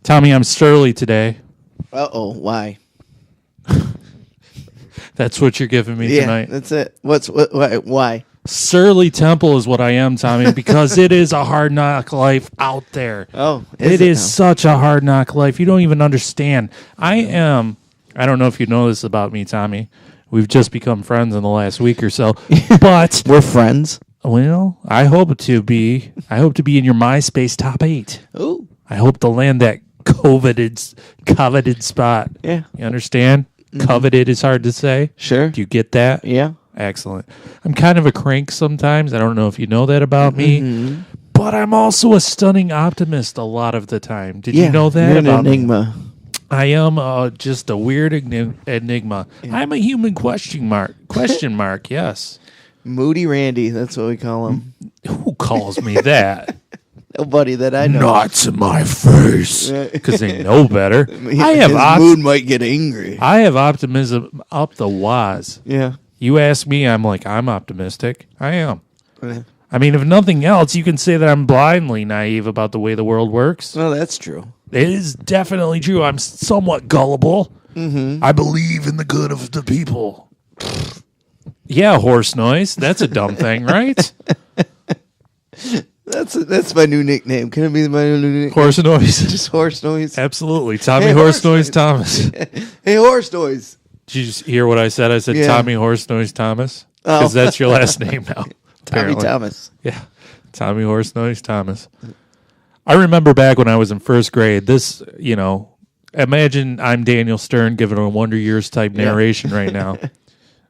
Tommy, I'm surly today. Uh-oh, why? That's what you're giving me tonight. That's it. Why? Surly Temple is what I am, Tommy, because it is a hard knock life out there. Oh, it is such a hard knock life. You don't even understand. I don't know if you know this about me, Tommy. We've just become friends in the last week or so, but we're friends. Well, I hope to be in your MySpace top 8. Ooh. I hope to land that coveted spot. Yeah. You understand? Mm-hmm. Coveted is hard to say. Sure. Do you get that? Yeah. Excellent. I'm kind of a crank sometimes. I don't know if you know that about me, but I'm also a stunning optimist a lot of the time. Did you know that? You're an enigma. Me? I am just a weird enigma. Yeah. I'm a human question mark. Yes. Moody Randy. That's what we call him. Who calls me that? Nobody that I know. Not to my face, because they know better. His mood might get angry. I have optimism up the waz. Yeah. You ask me, I'm optimistic. I am. Yeah. I mean, if nothing else, you can say that I'm blindly naive about the way the world works. Well, that's true. It is definitely true. I'm somewhat gullible. Mm-hmm. I believe in the good of the people. Yeah, horse noise. That's a dumb thing, right? That's my new nickname. Can it be my new nickname? Horse noise. Just horse noise. Absolutely. Tommy Horse Noise Thomas. Hey, horse noise. Did you just hear what I said? I said Tommy Horse Noise Thomas. Oh. Because that's your last name now. Tommy Thomas. Yeah. Tommy Horse Noise Thomas. I remember back when I was in first grade, this, imagine I'm Daniel Stern giving a Wonder Years type narration right now.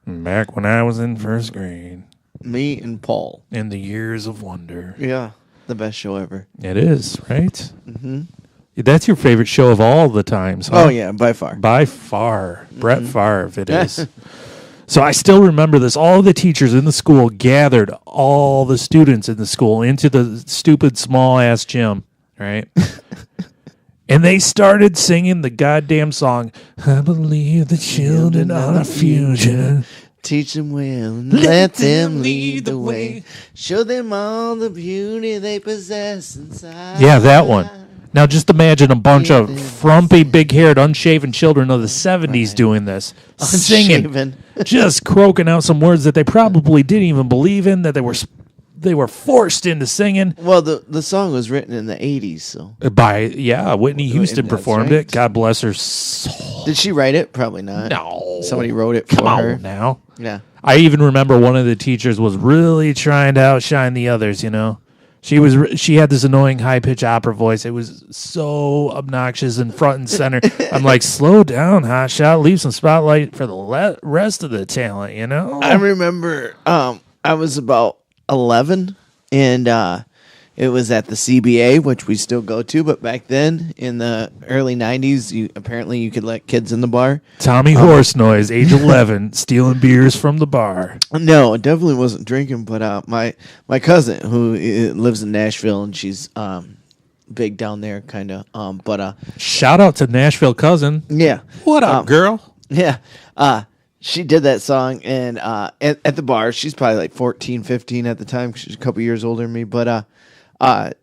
Back when I was in first grade. Me and Paul. In the Years of Wonder. Yeah. The best show ever. It is, right? Mm-hmm. That's your favorite show of all the times, huh? Oh, yeah, by far. By far. Mm-hmm. Brett Favre, it is. So I still remember this. All the teachers in the school gathered all the students in the school into the stupid small-ass gym, right? And they started singing the goddamn song, I believe the children are the future. Teach them well and let them lead the way. Show them all the beauty they possess inside. Yeah, that one. Now just imagine a bunch of frumpy, big-haired, unshaven children of the 70s doing this. Singing, just croaking out some words that they probably didn't even believe in, that they were forced into singing. Well, the song was written in the 80s, so. Whitney Houston performed it. God bless her soul. Did she write it? Probably not. No. Somebody wrote it for her. On now. Yeah. I even remember one of the teachers was really trying to outshine the others, She had this annoying high-pitched opera voice. It was so obnoxious and front and center. I'm like, slow down, hotshot. Leave some spotlight for the rest of the talent, I remember I was about 11, and it was at the CBA, which we still go to. But back then, in the early 90s, you could let kids in the bar. Tommy Horse Noise, age 11, stealing beers from the bar. No, it definitely wasn't drinking. But my cousin, who lives in Nashville, and she's big down there, kind of. Shout out to Nashville cousin. Yeah. What up, girl? Yeah. She did that song, and at the bar, she's probably like 14, 15 at the time. She's a couple years older than me. But I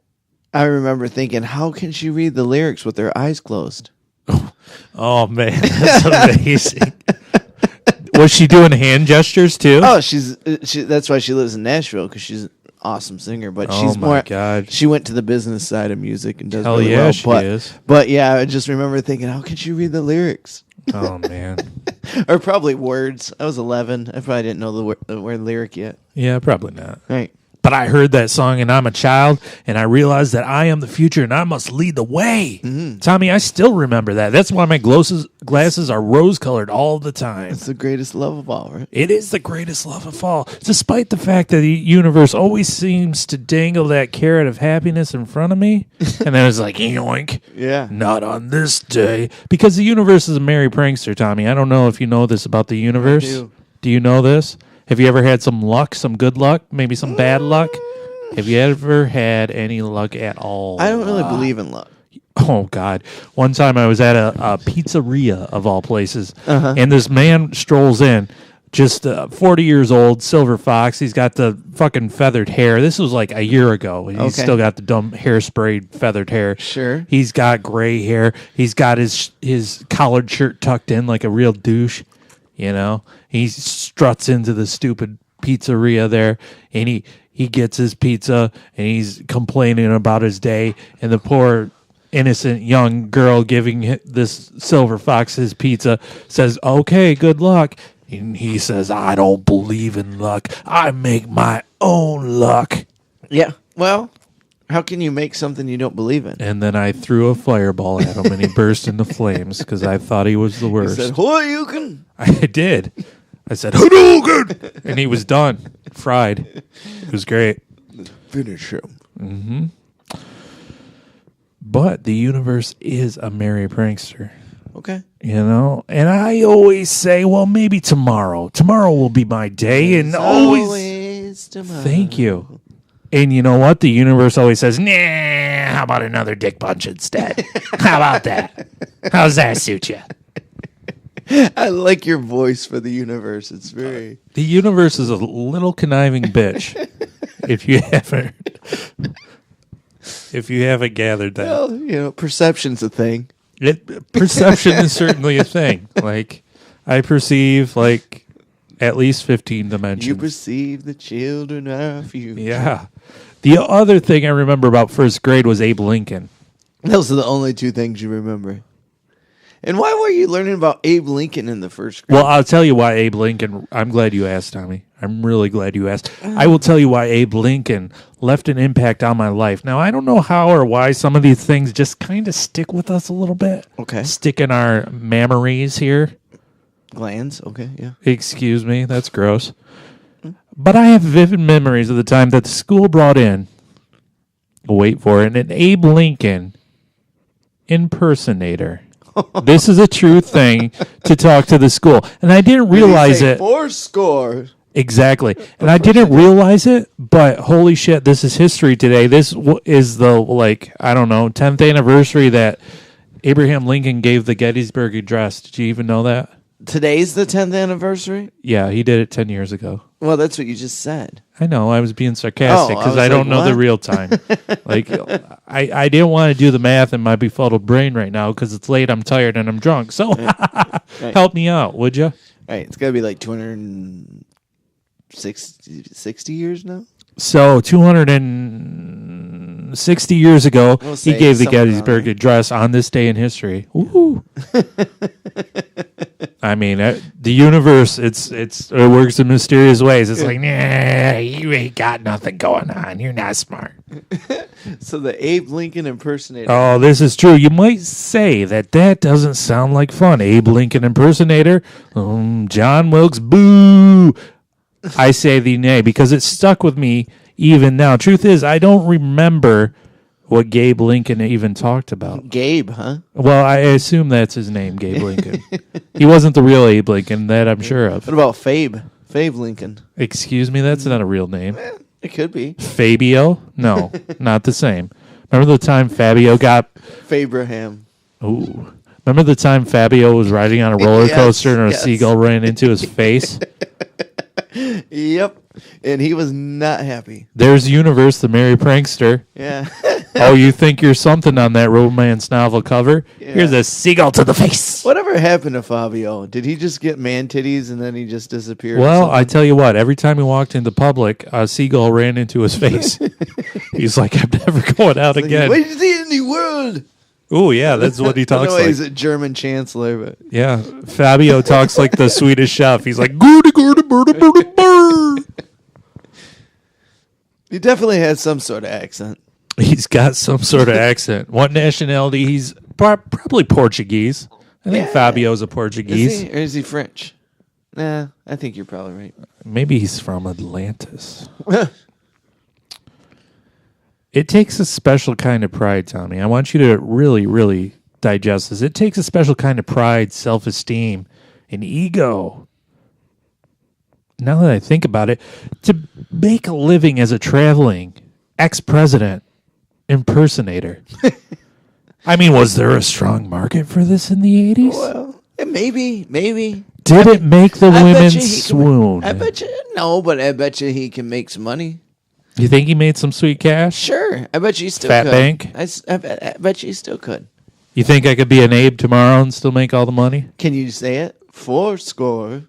remember thinking, how can she read the lyrics with her eyes closed? Oh, man. That's amazing. Was she doing hand gestures, too? Oh, that's why she lives in Nashville, because she's an awesome singer. But she's more. God. She went to the business side of music and does Hell really yeah, well. she is. But yeah, I just remember thinking, how can she read the lyrics? Oh, man. Or probably words. I was 11. I probably didn't know the word lyric yet. Yeah, probably not. Right. But I heard that song, and I'm a child, and I realized that I am the future, and I must lead the way. Mm-hmm. Tommy, I still remember that. That's why my glasses are rose-colored all the time. It's the greatest love of all, right? It is the greatest love of all, despite the fact that the universe always seems to dangle that carrot of happiness in front of me, and then it's like, yoink. Yeah. Not on this day. Because the universe is a merry prankster, Tommy. I don't know if you know this about the universe. I do. Do you know this? Have you ever had some luck, some good luck, maybe some bad luck? Have you ever had any luck at all? I don't really believe in luck. Oh, God. One time I was at a pizzeria, of all places, and this man strolls in, just 40 years old, silver fox. He's got the fucking feathered hair. This was like a year ago. He's still got the dumb hairspray feathered hair. Sure. He's got gray hair. He's got his collared shirt tucked in like a real douche. You know, he struts into the stupid pizzeria there, and he gets his pizza, and he's complaining about his day, and the poor innocent young girl giving this silver fox his pizza says, "Okay, good luck." And he says, "I don't believe in luck. I make my own luck." Yeah. Well, how can you make something you don't believe in? And then I threw a fireball at him, and he burst into flames because I thought he was the worst. He said, "Hadouken!" I did. I said, "Hadouken!" And he was done. Fried. It was great. Finish him. Mm-hmm. But the universe is a merry prankster. Okay. You know? And I always say, well, maybe tomorrow. Tomorrow will be my day. And always tomorrow. Thank you. And you know what? The universe always says, nah, how about another dick punch instead? How about that? How's that suit you? I like your voice for the universe. It's very... The universe is a little conniving bitch. If you haven't gathered that. Well, you know, perception's a thing. Perception is certainly a thing. Like, I perceive, like, at least 15 dimensions. You perceive the children of you. Yeah. The other thing I remember about first grade was Abe Lincoln. Those are the only two things you remember. And why were you learning about Abe Lincoln in the first grade? Well, I'll tell you why Abe Lincoln... I'm glad you asked, Tommy. I'm really glad you asked. I will tell you why Abe Lincoln left an impact on my life. Now, I don't know how or why some of these things just kind of stick with us a little bit. Okay. Stick in our memories here. Glands? Okay, yeah. Excuse me. That's gross. But I have vivid memories of the time that the school brought in... Wait for it. An Abe Lincoln impersonator. This is a true thing to talk to the school. And I didn't realize it. 4 Exactly. And I didn't realize it, but holy shit, this is history today. This is the, like, I don't know, 10th anniversary that Abraham Lincoln gave the Gettysburg Address. Did you even know that? Today's the 10th anniversary? Yeah, he did it 10 years ago. Well, that's what you just said. I know. I was being sarcastic because I don't know the real time. Like, I didn't want to do the math in my befuddled brain right now because it's late, I'm tired, and I'm drunk. So help me out, would you? All right, it's got to be like 260 years now? So 260 years ago, he gave the Gettysburg Address on this day in history. Ooh. I mean, the universe, it works in mysterious ways. It's like, nah, you ain't got nothing going on. You're not smart. So the Abe Lincoln impersonator. Oh, this is true. You might say that doesn't sound like fun. Abe Lincoln impersonator. John Wilkes, boo. I say the nay because it stuck with me even now. Truth is, I don't remember what Gabe Lincoln even talked about. Gabe, huh? Well, I assume that's his name, Gabe Lincoln. He wasn't the real Abe Lincoln, that I'm sure of. What about Fabe Lincoln? Excuse me, that's not a real name. It could be. Fabio? No, not the same. Remember the time Fabio got... Fabraham. Ooh. Remember the time Fabio was riding on a roller coaster and a seagull ran into his face? Yep. And he was not happy. There's Universe, the merry prankster. Yeah. Oh, you think you're something on that romance novel cover? Yeah. Here's a seagull to the face. Whatever happened to Fabio? Did he just get man titties and then he just disappeared? Well, I tell you what, every time he walked into public, a seagull ran into his face. He's like, I'm never going out again. What is the indie world? Oh, yeah, that's what he talks like. He's a German chancellor. But yeah, Fabio talks like the Swedish chef. He's like, goody, goody, birdie, birdie, bird. He definitely has some sort of accent. He's got some sort of accent. What nationality? He's probably Portuguese. I think Fabio's a Portuguese. Or is he French? Nah, I think you're probably right. Maybe he's from Atlantis. It takes a special kind of pride, Tommy. I want you to really, really digest this. It takes a special kind of pride, self-esteem, and ego. Now that I think about it, to make a living as a traveling ex-president impersonator. I mean, was there a strong market for this in the 80s? Well, maybe. Did it make the I bet women you he can- swoon? I bet you no, but I bet you he can make some money. You think he made some sweet cash? Sure, I bet you he still Fat could. bank? I bet you he still could. You think I could be an Abe tomorrow and still make all the money? Can you say it? 4 score.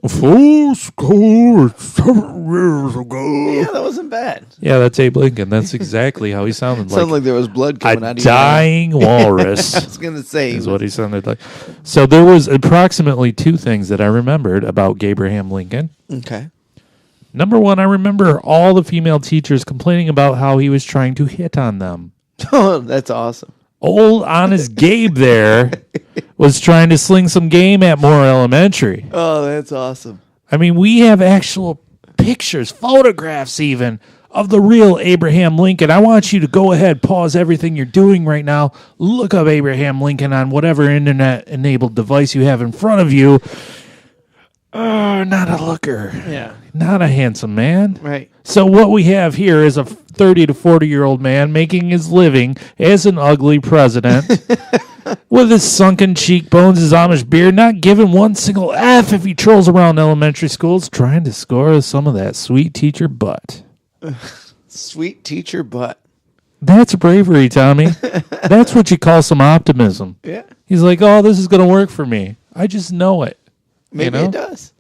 4 score 7 years ago. Yeah, that wasn't bad. Yeah, that's Abe Lincoln. That's exactly how he sounded. Sounded like there was blood coming out a of you. dying walrus. I was gonna say Is what he sounded like. So there was approximately 2 things that I remembered about Abraham Lincoln. Okay. Number 1, I remember all the female teachers complaining about how he was trying to hit on them. Oh, that's awesome. Old honest Gabe there was trying to sling some game at Moore Elementary. Oh, that's awesome. I mean, we have actual pictures, photographs even, of the real Abraham Lincoln. I want you to go ahead, pause everything you're doing right now, look up Abraham Lincoln on whatever internet-enabled device you have in front of you. Not a looker. Yeah. Not a handsome man. Right. So what we have here is a 30 to 40-year-old man making his living as an ugly president with his sunken cheekbones, his Amish beard, not giving one single F if he trolls around elementary schools trying to score some of that sweet teacher butt. Sweet teacher butt. That's bravery, Tommy. That's what you call some optimism. Yeah. He's like, oh, this is going to work for me. I just know it. Maybe it does.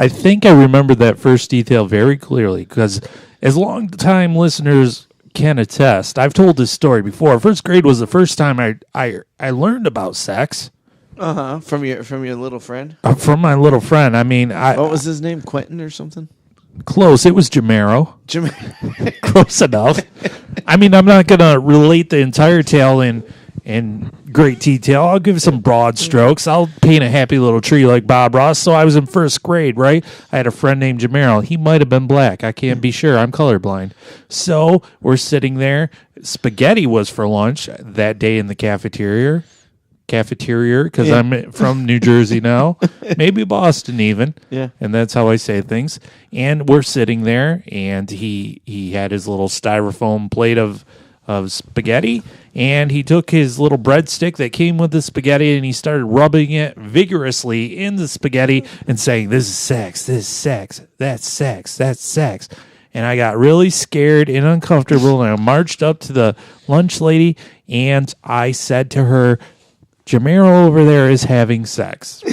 I think I remember that first detail very clearly because as long-time listeners can attest, I've told this story before. First grade was the first time I learned about sex. From your little friend. From my little friend. I mean, What was his name? Quentin or something? Close. It was Jamero. Close enough. I mean, I'm not going to relate the entire tale in great detail. I'll give some broad strokes. I'll paint a happy little tree like Bob Ross. So I was in first grade, right? I had a friend named Jamero. He might have been black. I can't be sure. I'm colorblind. So we're sitting there. Spaghetti was for lunch that day in the cafeteria, because I'm from New Jersey now. Maybe Boston even. Yeah. And that's how I say things. And we're sitting there, and he had his little styrofoam plate of spaghetti, and he took his little breadstick that came with the spaghetti and he started rubbing it vigorously in the spaghetti and saying, this is sex, this is sex, that's sex, that's sex. And I got really scared and uncomfortable, and I marched up to the lunch lady and I said to her, Jamero over there is having sex.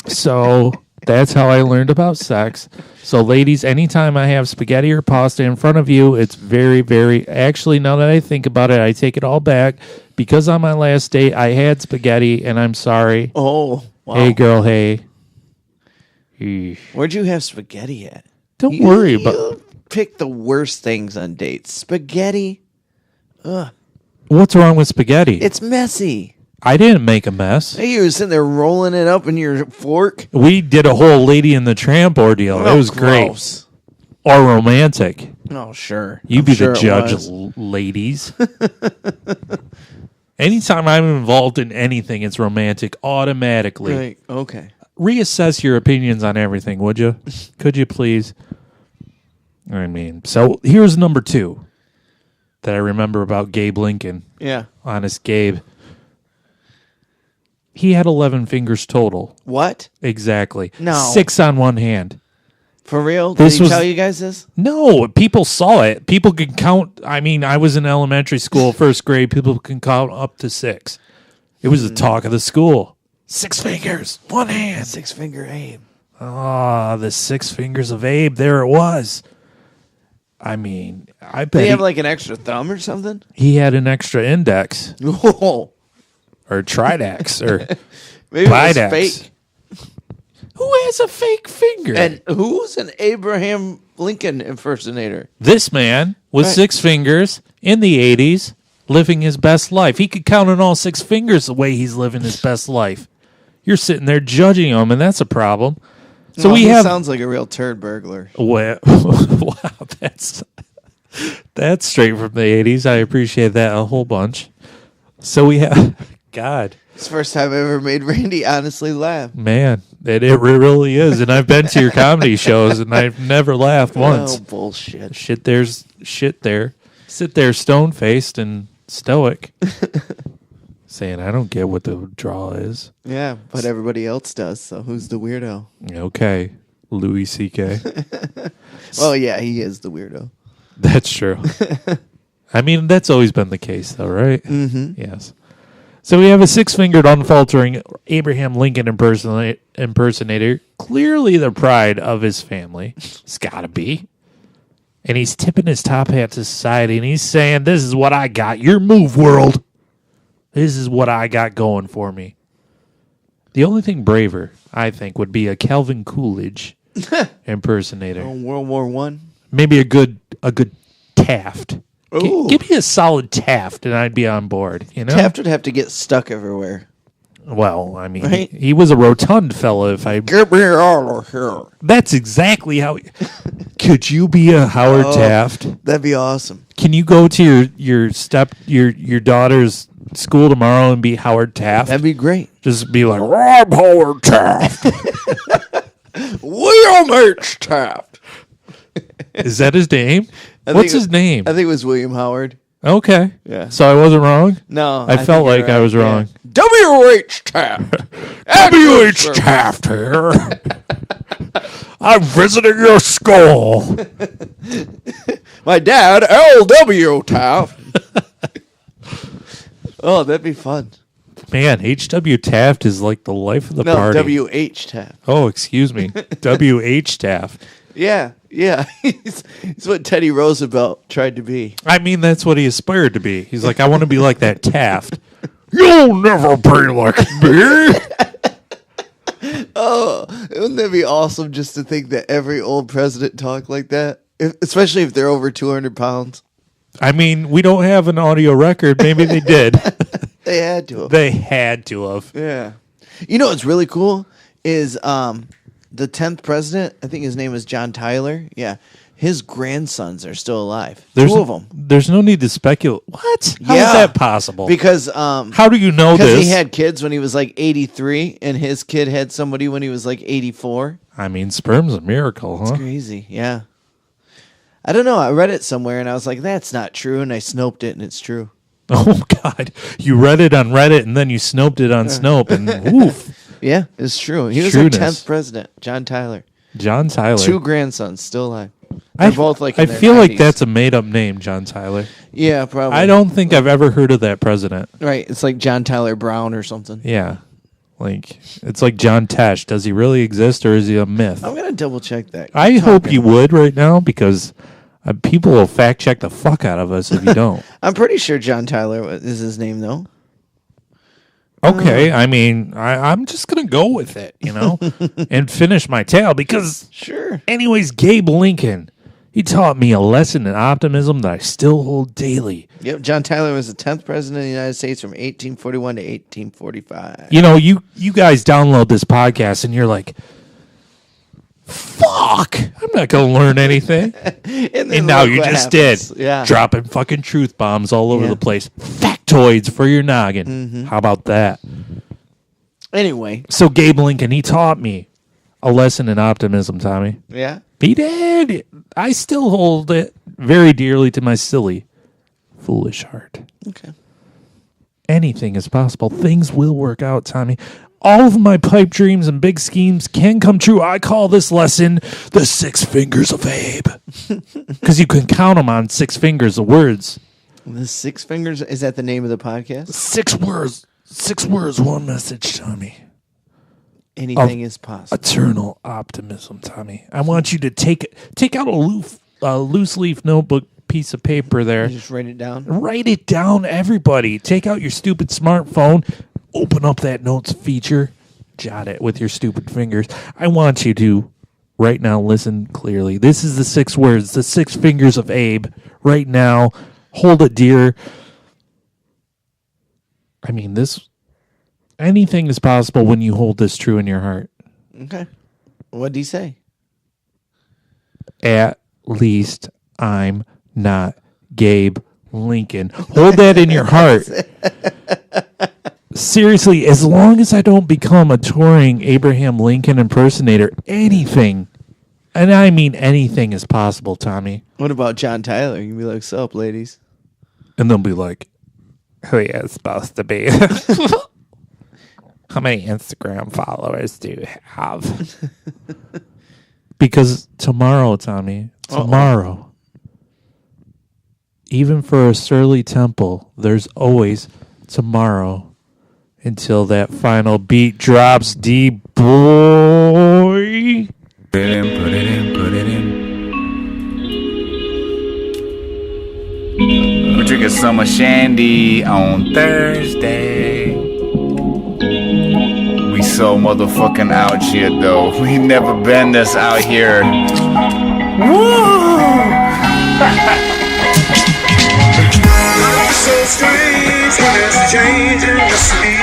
So that's how I learned about sex. So, ladies, anytime I have spaghetti or pasta in front of you, it's very, very... Actually, now that I think about it, I take it all back. Because on my last date, I had spaghetti, and I'm sorry. Oh, wow. Hey, girl, hey. Eesh. Where'd you have spaghetti at? Don't worry about... You pick the worst things on dates. Spaghetti. Ugh. What's wrong with spaghetti? It's messy. I didn't make a mess. Hey, you were sitting there rolling it up in your fork. We did a whole Lady in the Tramp ordeal. It was gross. Great. Or romantic. Oh, sure. You I'm be sure the it judge, was. ladies. Anytime I'm involved in anything, it's romantic automatically. Right. Okay. Reassess your opinions on everything, would you? Could you please? I mean, so here's number 2 that I remember about Gabe Lincoln. Yeah. Honest Gabe. He had 11 fingers total. What? Exactly. No. 6 on one hand. For real? Did he tell you guys this? No, people saw it. People can count. I mean, I was in elementary school, first grade. People can count up to 6. It was the talk of the school. 6 fingers, one hand. 6 finger Abe. Ah, the 6 fingers of Abe. There it was. I mean, I bet Did he have like an extra thumb or something? he had an extra index Oh, or tridex or maybe it was bidex. fake. Who has a fake finger? And who's an Abraham Lincoln impersonator? This man with Right. 6 fingers in the 80s living his best life. He could count on all 6 fingers the way he's living his best life. You're sitting there judging him, and that's a problem. So Well, we he have... sounds like a real turd burglar. Well, wow, that's straight from the 80s. I appreciate that a whole bunch. So we have... God. It's the first time I ever made Randy honestly laugh. Man, it really is. And I've been to your comedy shows, and I've never laughed once. Oh, bullshit. Shit there. Sit there stone-faced and stoic. saying, I don't get what the draw is. Yeah, but everybody else does, so who's the weirdo? Okay, Louis C.K. Well, yeah, he is the weirdo. That's true. I mean, that's always been the case, though, right? Mm-hmm. Yes. So we have a six-fingered, unfaltering Abraham Lincoln impersonator, clearly the pride of his family. It's got to be. And he's tipping his top hat to society, and he's saying, this is what I got. Your move, world. This is what I got going for me. The only thing braver, I think, would be a Calvin Coolidge impersonator. Oh, World War I? Maybe a good Taft. Ooh. Give me a solid Taft, and I'd be on board. You know, Taft would have to get stuck everywhere. Well, I mean, Right? he was a rotund fella. If I Get me out of here. that's exactly how. Could you be a Howard Taft? That'd be awesome. Can you go to your daughter's school tomorrow and be Howard Taft? That'd be great. Just be like, I'm Howard Taft. William H. Taft. Is that his name? I What's think his name? I think it was William Howard. Okay. Yeah. So I wasn't wrong? No. I felt like I was wrong. W.H. Taft. W.H. Taft here. I'm visiting your school. My dad, L.W. Taft. Oh, that'd be fun. Man, H.W. Taft is like the life of the party. W.H. Taft. Oh, excuse me. W.H. Taft. Yeah. He's what Teddy Roosevelt tried to be. I mean, that's what he aspired to be. He's like, I want to be like that Taft. You'll never be like me. Oh, wouldn't that be awesome just to think that every old president talked like that? Especially if they're over 200 pounds. I mean, we don't have an audio record. Maybe they did. They had to have. They had to have. Yeah. You know what's really cool is the 10th president, I think his name is John Tyler. Yeah. His grandsons are still alive. Two of them. There's no need to speculate. What? How is Yeah. that possible? Because how do you know this? Because he had kids when he was like 83, and his kid had somebody when he was like 84. I mean, sperm's a miracle, huh? It's crazy, yeah. I don't know. I read it somewhere, and I was like, that's not true, and I snoped it, and it's true. Oh, God. You read it on Reddit, and then you snoped it on Snope, and woof. Yeah, it's true. He was Trueness. our 10th president, John Tyler. John Tyler. 2 grandsons still alive. They're both like in I their feel 90s. like that's a made-up name, John Tyler. Yeah, probably. I don't think I've ever heard of that president. Right, it's like John Tyler Brown or something. Yeah. Like, it's like John Tesh. Does he really exist, or is he a myth? I'm going to double check that. I hope you would right now, because people will fact check the fuck out of us if you don't. I'm pretty sure John Tyler is his name, though. Okay, I mean, I'm just going to go with it, you know, and finish my tale because, Sure. anyways, Gabe Lincoln, he taught me a lesson in optimism that I still hold daily. Yep, John Tyler was the 10th president of the United States from 1841 to 1845. You know, you guys download this podcast and you're like, fuck, I'm not going to learn anything. And now you just did. Yeah. Dropping fucking truth bombs all over Yeah. the place. Factoids for your noggin. How about that? Anyway. So Gabe Lincoln, he taught me a lesson in optimism, Tommy. Yeah. He did. I still hold it very dearly to my silly, foolish heart. Okay. Anything is possible. Things will work out, Tommy. All of my pipe dreams and big schemes can come true. I call this lesson the 6 Fingers of Abe. Because you can count them on 6 fingers of words. The 6 Fingers, is that the name of the podcast? 6 words. 6 words, one message, Tommy. Anything is possible. Eternal optimism, Tommy. I want you to take out a loose leaf notebook piece of paper there. Just write it down. Write it down, everybody. Take out your stupid smartphone. Open up that notes feature. Jot it with your stupid fingers. I want you to, right now, listen clearly. This is the 6 words, the 6 Fingers of Abe. Right now, hold it dear. I mean, anything is possible when you hold this true in your heart. Okay. What'd he say? At least I'm not Gabe Lincoln. Hold that in your heart. Seriously, as long as I don't become a touring Abraham Lincoln impersonator, anything, and I mean anything, is possible, Tommy. What about John Tyler? You can be like, "Sup, ladies?" And they'll be like, who he is supposed to be. How many Instagram followers do you have? Because tomorrow, Tommy, tomorrow, even for a surly temple, there's always tomorrow until that final beat drops. D-boy. Put it in. We're drinking summer shandy on Thursday. We so motherfucking out here, though. We never been this out here. Woo! So strange when it's changing the sea.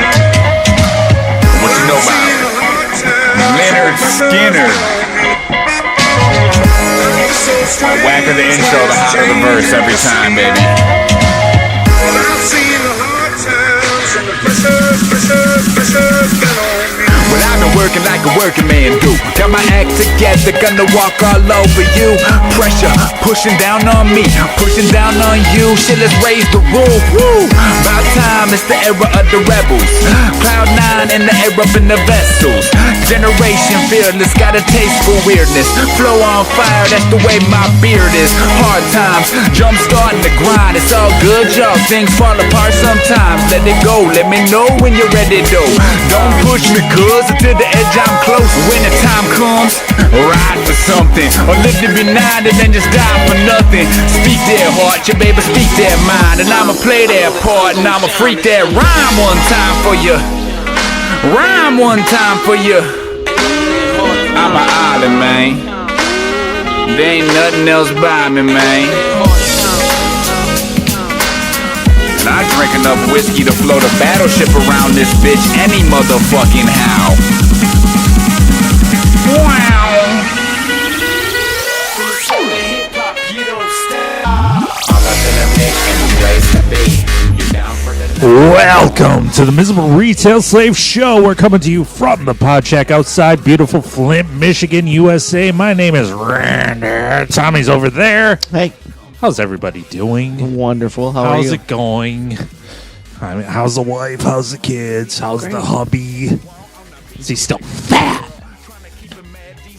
What you know about Leonard Skinner? The whacker the intro, the hotter the verse every time, baby. I've seen the hard times and the pressure get on me. Well, I've been working like a working man do. Got my act together, gonna walk all over you. Pressure pushing down on me, pushing down on you. Shit, let's raise the roof. Woo! About time, it's the era of the rebels. Cloud 9 in the air up in the vessels. Generation fearless, got a taste for weirdness. Flow on fire, that's the way my beard is. Hard times, jump starting the grind. It's all good, y'all. Things fall apart sometimes. Let it go, let me know when you're ready, though. Don't push me, cuz until the edge I'm close. When the time comes, ride for something, or live to be 9 and then just die for nothing. Speak their heart, your baby speak their mind, and I'ma play their part, and I'ma freak that rhyme one time for you. Rhyme one time for you. I'm an island, man. There ain't nothing else by me, man. And I drink enough whiskey to float a battleship around this bitch any motherfucking how. Wow. Welcome to the Miserable Retail Slave Show. We're coming to you from the Pod Shack outside beautiful Flint, Michigan, USA. My name is Randy. Tommy's over there. Hey, How's everybody doing? wonderful. How are you? How's it going? I mean, how's the wife? How's the kids? How's the hubby? Is he still fat?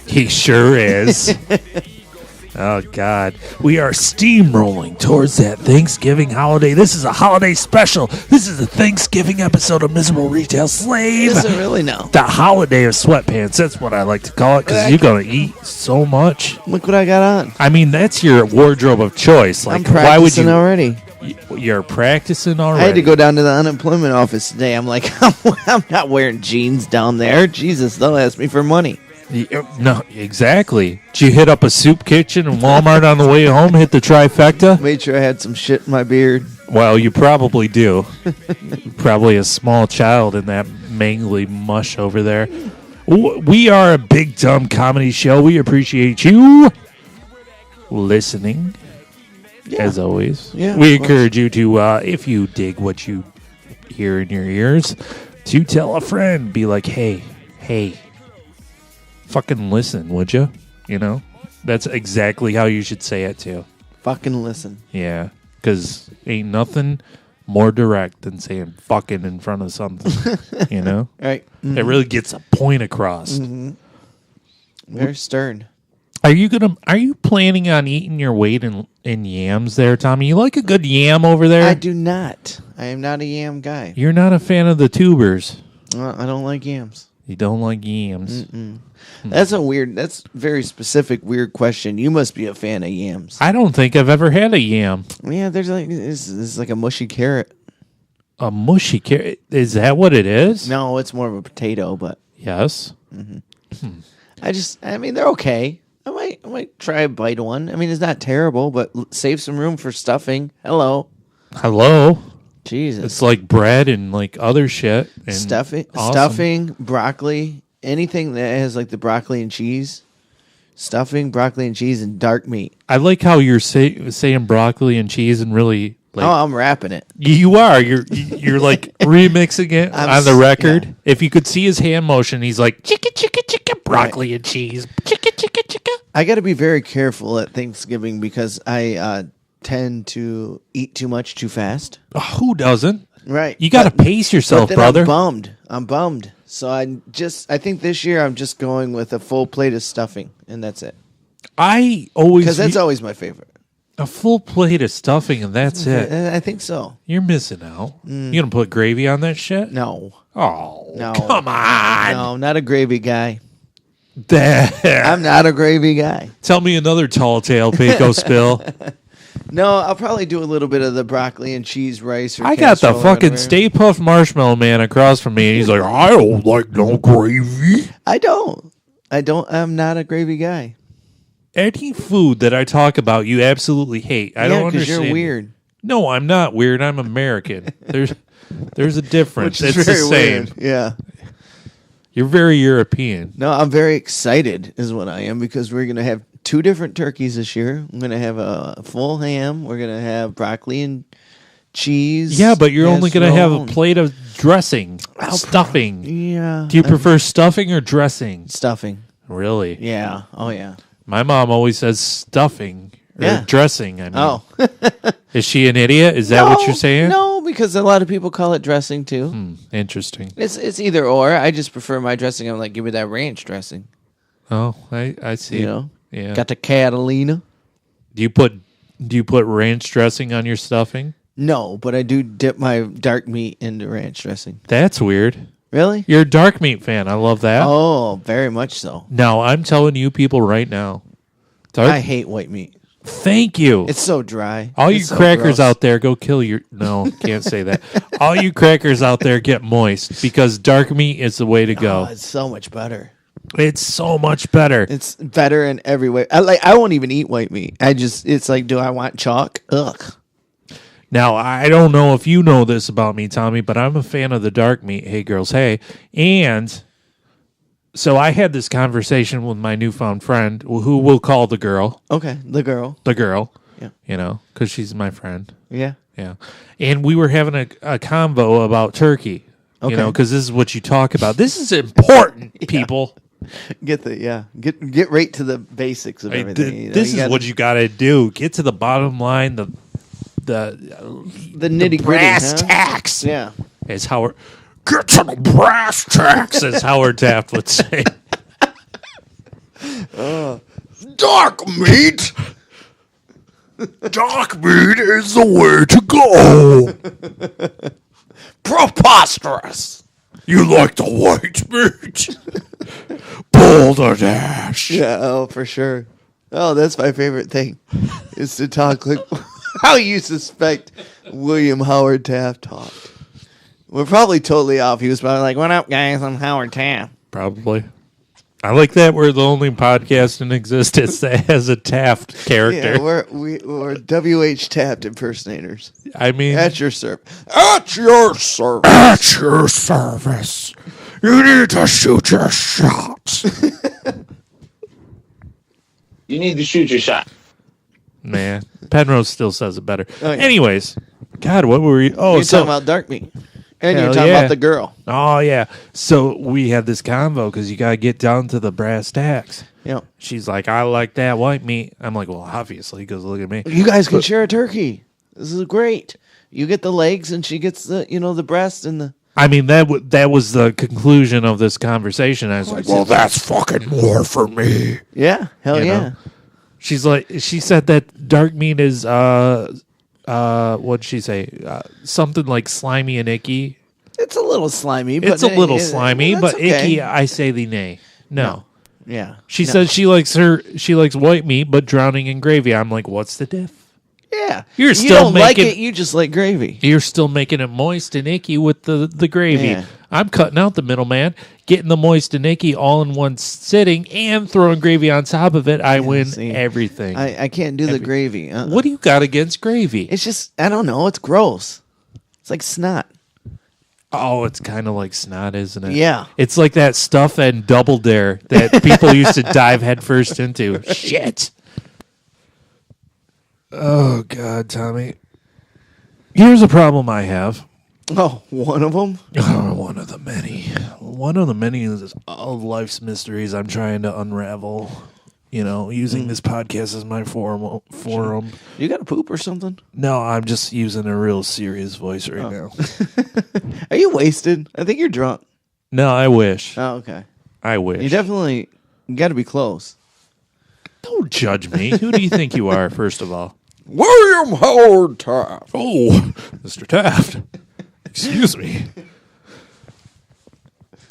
He sure is. Oh, God. We are steamrolling towards that Thanksgiving holiday. This is a holiday special. This is a Thanksgiving episode of Miserable Retail Slave. Is it really now? The holiday of sweatpants. That's what I like to call it because you're going to eat so much. Look what I got on. I mean, that's your wardrobe of choice. Like, I'm practicing why would you? already. You're practicing already. I had to go down to the unemployment office today. I'm like, I'm not wearing jeans down there. Jesus, they'll ask me for money. No, exactly. Did you hit up a soup kitchen and Walmart on the way home? Hit the trifecta? Made sure I had some shit in my beard. Well, you probably do. Probably a small child in that mangly mush over there. We are a big dumb comedy show. We appreciate you listening, as always. Yeah, we encourage you to, if you dig what you hear in your ears, to tell a friend. Be like, hey, fucking listen, would you? You know? That's exactly how you should say it, too. Fucking listen. Yeah, because ain't nothing more direct than saying fucking in front of something, you know? Right. Mm-hmm. It really gets a point across. Mm-hmm. Very stern. Are you planning on eating your weight in yams there, Tommy? You like a good yam over there? I do not. I am not a yam guy. You're not a fan of the tubers. I don't like yams. You don't like yams. That's a very specific, weird question. You must be a fan of yams. I don't think I've ever had a yam. Yeah, there's like it's like a mushy carrot. A mushy carrot? Is that what it is? No, it's more of a potato, but Yes. I mean, they're okay. I might try a bite of one. I mean, it's not terrible, but save some room for stuffing. Hello. Jesus. It's Jesus. like bread and like other shit. And Stuffing, broccoli, anything that has like the broccoli and cheese. Stuffing, broccoli and cheese, and dark meat. I like how you're saying broccoli and cheese and really like. Oh, I'm wrapping it. You are. You're like remixing it on the record. Yeah. If you could see his hand motion, he's like chicka chicka chicka broccoli and cheese. Chicka chicka chicka. I got to be very careful at Thanksgiving because I tend to eat too much too fast. Who doesn't? Right. You got to pace yourself, then brother. I'm bummed. So I think this year I'm just going with a full plate of stuffing, and that's it. I always Because that's always my favorite. a full plate of stuffing, and that's it. I think so. You're missing out. You gonna put gravy on that shit? No. Oh, No. come on. No, I'm not a gravy guy. There. I'm not a gravy guy. Tell me another tall tale, Pico spill. No, I'll probably do a little bit of the broccoli and cheese rice. Or I got the casserole or fucking whatever. Stay Puft Marshmallow Man across from me, and he's like, I don't like no gravy. I don't. I'm not a gravy guy. Any food that I talk about, you absolutely hate. I don't because understand. you're weird. No, I'm not weird. I'm American. There's a difference. Which is It's the very same. weird. Yeah. You're very European. No, I'm very excited is what I am because we're going to have 2 different turkeys this year. I'm going to have a full ham. We're going to have broccoli and cheese. Yeah, but you're only going to have a casserole. plate of dressing, stuffing. Yeah. Do you prefer stuffing or dressing? Stuffing. Really? Yeah. Oh, yeah. My mom always says stuffing or Yeah. dressing. I mean, Oh. is she an idiot? Is that what you're saying? No, because a lot of people call it dressing too. Interesting. It's either or. I just prefer my dressing. I'm like, give me that ranch dressing. Oh, I see. You know? Yeah. Got the Catalina. Do you put ranch dressing on your stuffing? No, but I do dip my dark meat into ranch dressing. That's weird. Really? You're a dark meat fan. I love that. Oh, very much so. Now, I'm telling you people right now. I hate white meat. Thank you. It's so dry. All you It's so crackers gross. out there, go kill your... No, can't say that. All you crackers out there, get moist because dark meat is the way to Oh, go. it's so much better. It's so much better. It's better in every way. I won't even eat white meat. It's like, do I want chalk? Ugh. Now, I don't know if you know this about me, Tommy, but I'm a fan of the dark meat. Hey, girls, hey. And so I had this conversation with my newfound friend, who we'll call the girl. Okay, the girl. The girl. Yeah. You know, because she's my friend. Yeah. Yeah. And we were having a convo about turkey. Okay. You know, because this is what you talk about. This is important, people. Get right to the basics of everything. You know, This is what you got to do. Get to the bottom line. The nitty gritty. brass tacks. Yeah. As Howard, get to the brass tacks, as Howard Taft would say. Dark meat. Dark meat is the way to go. Preposterous. You like the white meat? Balderdash. Yeah, oh, for sure. Oh, that's my favorite thing, is to talk like how you suspect William Howard Taft talked. We're probably totally off. He was probably like, "What up, guys? I'm Howard Taft." Probably. I like that we're the only podcast in existence that has a Taft character. Yeah, we're W.H. Taft impersonators. I mean, At your service. At your service. At your service. You need to shoot your shots. You need to shoot your shot. man, Penrose still says it better. Oh, yeah. Anyways, God, what were we? Oh, You're so talking about dark meat. And Hell you're talking yeah. about the girl. oh yeah. So we had this convo because you gotta get down to the brass tacks. You know, She's like, I like that white meat. I'm like, well, obviously, because look at me. you guys can share a turkey. This is great. You get the legs, and she gets the the breast and the. I mean, that was the conclusion of this conversation. I was like, Well, that's fucking more for me. Yeah, hell You yeah. know? She said that dark meat is what'd she say? Something like slimy and icky. It's a little slimy. But It's a little slimy, that's but okay. icky. I say the nay. No. Yeah. She No. says she likes white meat, but drowning in gravy. I'm like, what's the diff? Yeah. You're you still don't like making- it. You just like gravy. You're still making it moist and icky with the gravy. Yeah. I'm cutting out the middleman, getting the moist and icky all in one sitting, and throwing gravy on top of it. I win see. everything. I can't do the gravy. What do you got against gravy? It's just I don't know. It's gross. It's like snot. Oh, it's kind of like snot, isn't it? Yeah. It's like that stuff and Double Dare that people used to dive headfirst into. Shit. Oh, God, Tommy. Here's a problem I have. Oh, one of them. One of the many. One of the many is all life's mysteries I'm trying to unravel. using this podcast as my forum. You got to poop or something? No, I'm just using a real serious voice right now. Are you wasted? I think you're drunk. No, I wish. Oh, okay. I wish. You definitely got to be close. Don't judge me. Who do you think you are, first of all? William Howard Taft. Oh, Mr. Taft. Excuse me.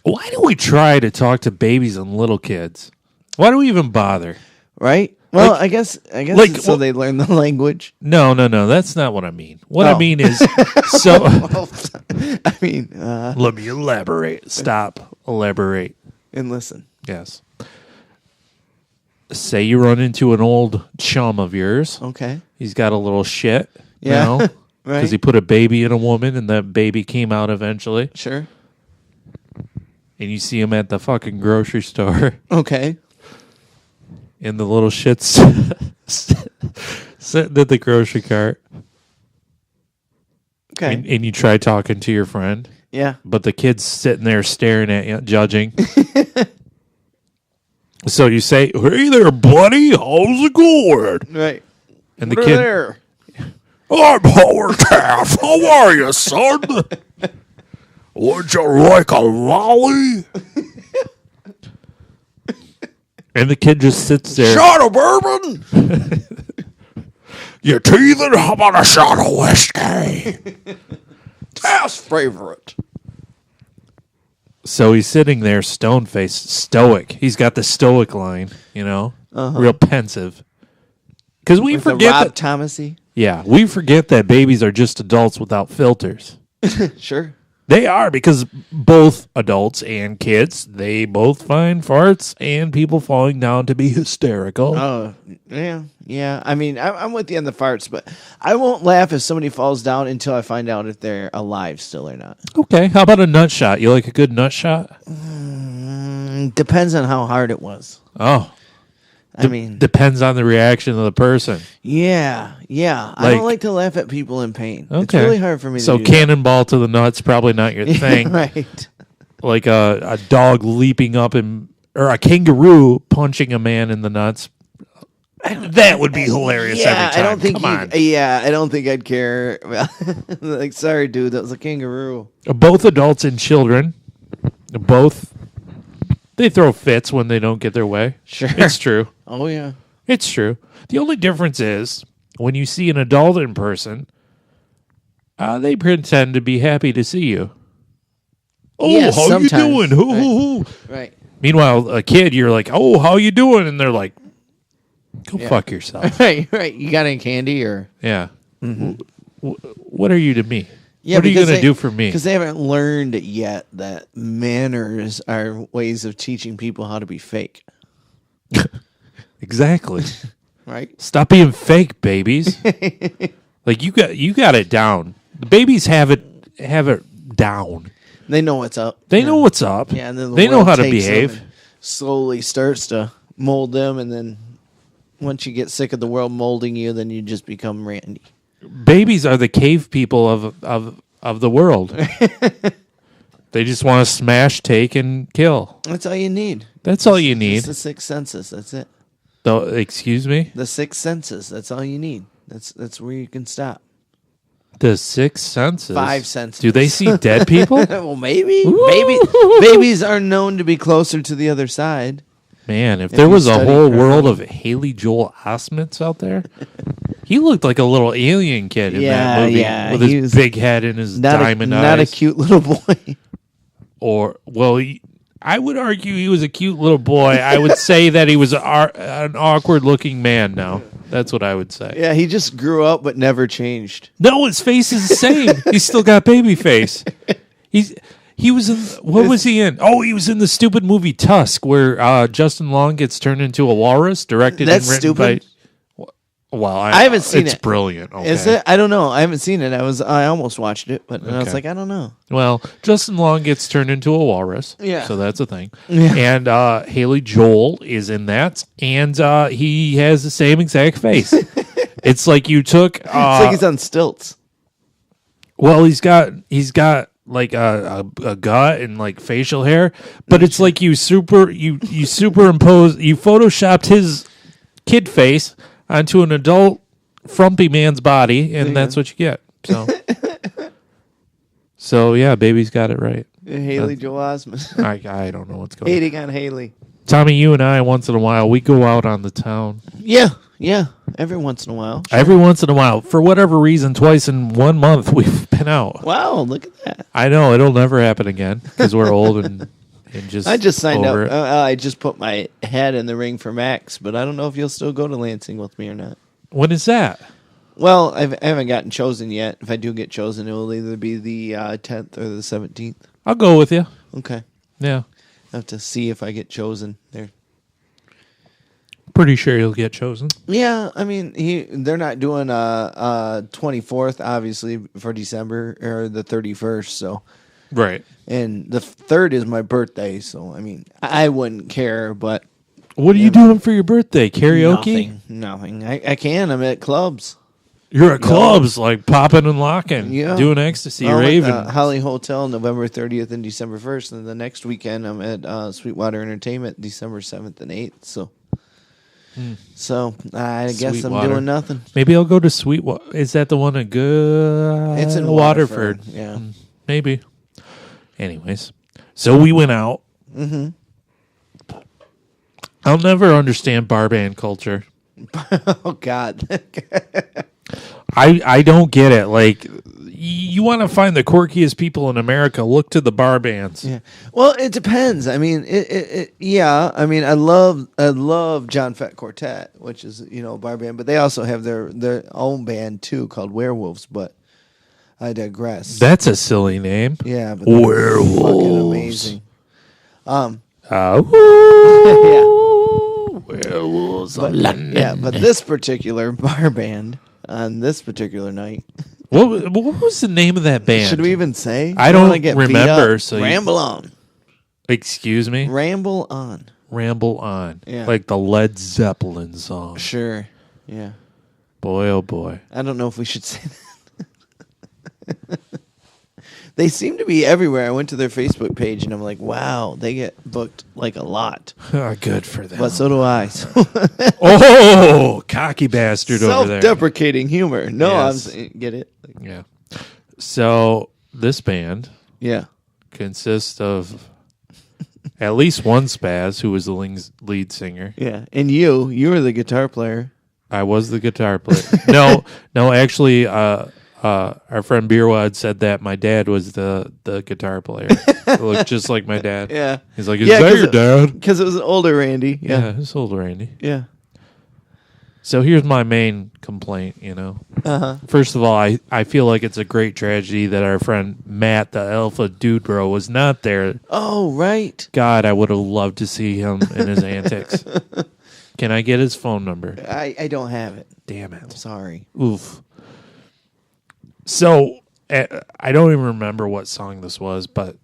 Why do we try to talk to babies and little kids? Why do we even bother? Right? Well, I guess it's so they learn the language. No. That's not what I mean. What I mean is, so... I mean... let me elaborate. Stop. Elaborate. And listen. Yes. Say you run into an old chum of yours. Okay. He's got a little shit. Yeah. Right. Because he put a baby in a woman, and that baby came out eventually. Sure. And you see him at the fucking grocery store. Okay. And the little shit's sitting at the grocery cart. Okay. And you try talking to your friend. Yeah. But the kid's sitting there staring at you, judging. So you say, "Hey there, buddy. How's it going?" Right. And the kid, there. "I'm Howard Taft. How are you, son? Would you like a lolly?" And the kid just sits there. Shot of bourbon. "You teething? How about a shot of whiskey?" Taft's favorite. So he's sitting there, stone-faced, stoic. He's got the stoic line, real pensive. Because we With forget Rob that. Thomasy. Yeah, we forget that babies are just adults without filters. Sure. They are, because both adults and kids, they both find farts and people falling down to be hysterical. Oh, yeah. I mean, I'm with you on the farts, but I won't laugh if somebody falls down until I find out if they're alive still or not. Okay, how about a nut shot? You like a good nut shot? Depends on how hard it was. Oh. I mean, Depends on the reaction of the person. yeah. I don't like to laugh at people in pain. Okay. It's really hard for me to do cannonball to the nuts, probably not your that. thing. Right. Like a dog leaping up or a kangaroo punching a man in the nuts. That would be hilarious every time. I don't think Come on. I don't think I'd care. Like, sorry, dude, that was a kangaroo. Both adults and children, they throw fits when they don't get their way. Sure. It's true. Oh, yeah. It's true. The only difference is when you see an adult in person, they pretend to be happy to see you. "Oh, Yes, how sometimes. you doing? Hoo. Right. Meanwhile, a kid, you're like, "Oh, how you doing?" And they're like, "Go fuck yourself." Right. You got any candy or? Yeah. What are you to me? Yeah, what are you because going to do for me? Because they haven't learned yet that manners are ways of teaching people how to be fake. Exactly. Right? Stop being fake, babies. Like you got it down. The babies have it down. They know what's up. They know what's up. Yeah, and then the they know world how to takes them behave. and slowly starts to mold them, and then once you get sick of the world molding you, then you just become Randy. Babies are the cave people of the world. They just want to smash, take, and kill. That's all you need. That's all you need. It's the six senses. That's it. Excuse me? The six senses. That's all you need. That's where you can stop. The six senses. Five senses. Do they see dead people? Well, maybe. Babies are known to be closer to the other side. Man, if If there you was a study whole paranormal. world of Haley Joel Osments out there, he looked like a little alien kid in that movie with he his was big head and his not diamond eyes. not a cute little boy. I would argue he was a cute little boy. I would say that he was an awkward-looking man now. That's what I would say. Yeah, he just grew up but never changed. No, his face is the same. He's still got baby face. He was in, what was he in? Oh, he was in the stupid movie Tusk, where Justin Long gets turned into a walrus, directed That's and written stupid. by. Well, I haven't seen it's it. brilliant. Okay. Is it? I don't know. I haven't seen it. I almost watched it, but I was Okay. like, I don't know. Well, Justin Long gets turned into a walrus. Yeah. So that's a thing. Yeah. And Haley Joel is in that, and he has the same exact face. It's like you took. It's like he's on stilts. Well, he's got like a gut and like facial hair, but it's like you superimpose, you photoshopped kid face onto an adult frumpy man's body, and that's what you get. So, so yeah, baby's got it right. Haley Joel Osment. I don't know what's going on. Hating on Haley. Tommy, you and I, once in a while, we go out on the town. Yeah. Every once in a while. Every once in a while. For whatever reason, twice in 1 month, we've been out. Wow, look at that. I know. It'll never happen again because we're old and just I just signed over up. it. I just put my head in the ring for Max, but I don't know if you'll still go to Lansing with me or not. When is that? Well, I haven't gotten chosen yet. If I do get chosen, it will either be the 10th or the 17th. I'll go with you. Okay. Yeah. I have to see if I get chosen there. Pretty sure you'll get chosen. Yeah, I mean, they're not doing 24th, obviously, for December, or the 31st, so. Right. And the 3rd is my birthday, so, I mean, I wouldn't care, but. What are you doing for your birthday? Karaoke? Nothing. I can. I'm at clubs. You're at clubs, like popping and locking, doing ecstasy, raving. At Holly Hotel, November 30th and December 1st, and the next weekend I'm at Sweetwater Entertainment, December 7th and 8th, so. So I guess Sweetwater. I'm doing nothing. Maybe I'll go to Sweetwater. Is that the one in good? It's in Waterford. Yeah. Maybe. Anyways, so we went out. Mm-hmm. I'll never understand bar band culture. Oh God. I don't get it. Like, you want to find the quirkiest people in America, look to the bar bands. Yeah. Well, it depends. I mean, yeah. I mean, I love John Fett Quartet, which is a bar band, but they also have their own band too called Werewolves. But I digress. That's a silly name. Yeah, but Werewolves. fucking amazing. Werewolves of But, London. yeah, but this particular bar band on this particular night. What was the name of that band? Should we even say? I don't wanna get beat remember. up. So Ramble on. Excuse me? Ramble on. Ramble on. Yeah. Like the Led Zeppelin song. Sure. Yeah. Boy, oh boy. I don't know if we should say that. They seem to be everywhere. I went to their Facebook page and I'm like, wow, they get booked like a lot. Good for them. But so do I. Oh, cocky bastard over there. Self-deprecating humor. No, Yes. I'm saying, get it? Yeah. So this band Yeah. consists of at least one spaz who was the lead singer. Yeah. And you were the guitar player. I was the guitar player. No, actually, our friend Beerwad said that my dad was the guitar player. It looked just like my dad. Yeah. He's like, is that your dad? Because it was an older Randy. Yeah, it's old Randy. Yeah. So here's my main complaint, Uh-huh. First of all, I feel like it's a great tragedy that our friend Matt, the Alpha Dude Bro, was not there. Oh, right. God, I would have loved to see him in his antics. Can I get his phone number? I don't have it. Damn I'm it. sorry. Oof. So, I don't even remember what song this was, but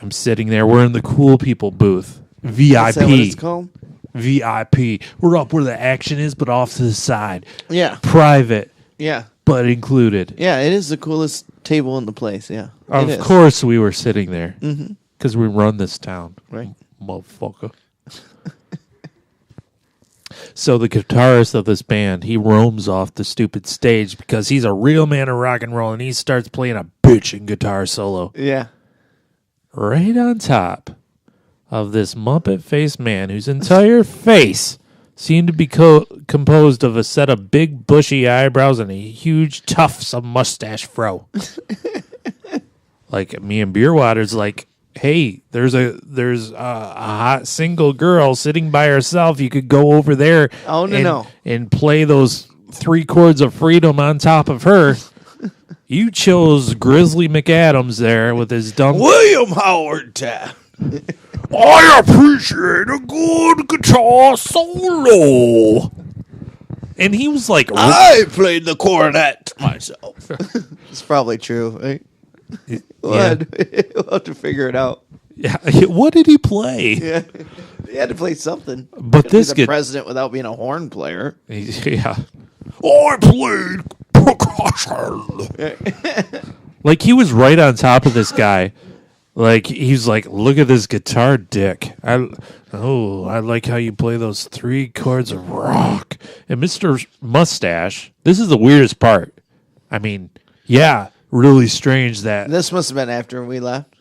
I'm sitting there. We're in the cool people booth. VIP. Is that what it's called? VIP. We're up where the action is, but off to the side. Yeah. Private, Yeah. but included. Yeah, it is the coolest table in the place. Yeah. Of It is. course we were sitting there. Because we run this town. Right. Motherfucker. So the guitarist of this band, he roams off the stupid stage because he's a real man of rock and roll, and he starts playing a bitchin' guitar solo Yeah. right on top of this muppet-faced man whose entire face seemed to be composed of a set of big bushy eyebrows and a huge tufts of mustache fro. Like me and Beerwater's like, hey, there's a hot single girl sitting by herself. You could go over there and play those 3 chords of freedom on top of her. You chose Grizzly McAdams there with his dumb William Howard Taft. I appreciate a good guitar solo. And he was like, I played the cornet myself. It's probably true, right? We'll have to figure it out. yeah, what did he play? Yeah. He had to play something. But Couldn't this be the president without being a horn player. Yeah. I played percussion. Like, he was right on top of this guy. Like, he's like, look at this guitar dick. I like how you play those 3 chords of rock. And Mr. Mustache, this is the weirdest part. I mean, yeah, really strange that. This must have been after we left.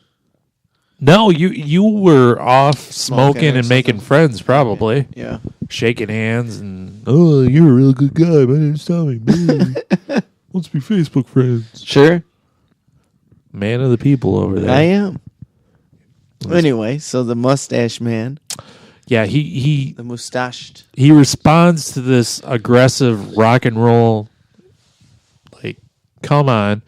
No, you were off smoking and making friends, probably. Yeah. Shaking hands and, oh, you're a real good guy. My name's Tommy. Let's be Facebook friends. Sure. Man of the people over there. I am. Anyway, so the mustache man. Yeah, the mustached. He responds to this aggressive rock and roll, like, come on,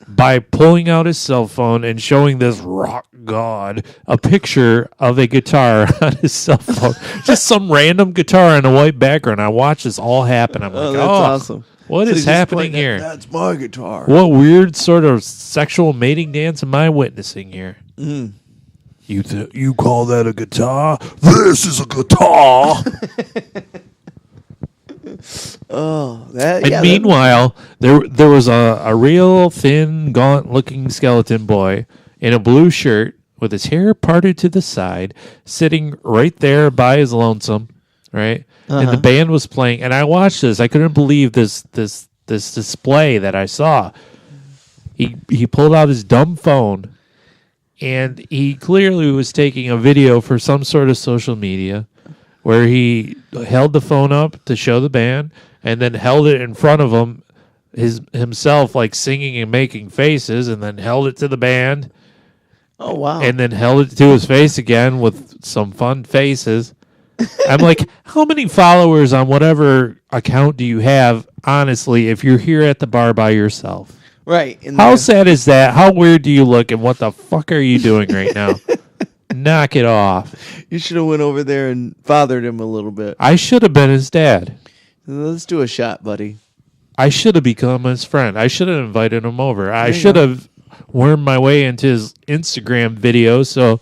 by pulling out his cell phone and showing this rock god a picture of a guitar on his cell phone. Just some random guitar on a white background. I watched this all happen. I'm like, that's awesome. What is happening here? That's my guitar. What weird sort of sexual mating dance am I witnessing here? Mm. You call that a guitar? This is a guitar. And meanwhile, there was a real thin, gaunt-looking skeleton boy in a blue shirt with his hair parted to the side, sitting right there by his lonesome, right? And the band was playing, and I watched this. I couldn't believe this display that I saw. He pulled out his dumb phone, and he clearly was taking a video for some sort of social media, where he held the phone up to show the band, and then held it in front of him, himself like singing and making faces, and then held it to the band. Oh wow! And then held it to his face again with some fun faces. I'm like, how many followers on whatever account do you have, honestly, if you're here at the bar by yourself? Right. How sad is that? How weird do you look, and what the fuck are you doing right now? Knock it off. You should have went over there and bothered him a little bit. I should have been his dad. Let's do a shot, buddy. I should have become his friend. I should have invited him over. I should have wormed my way into his Instagram video so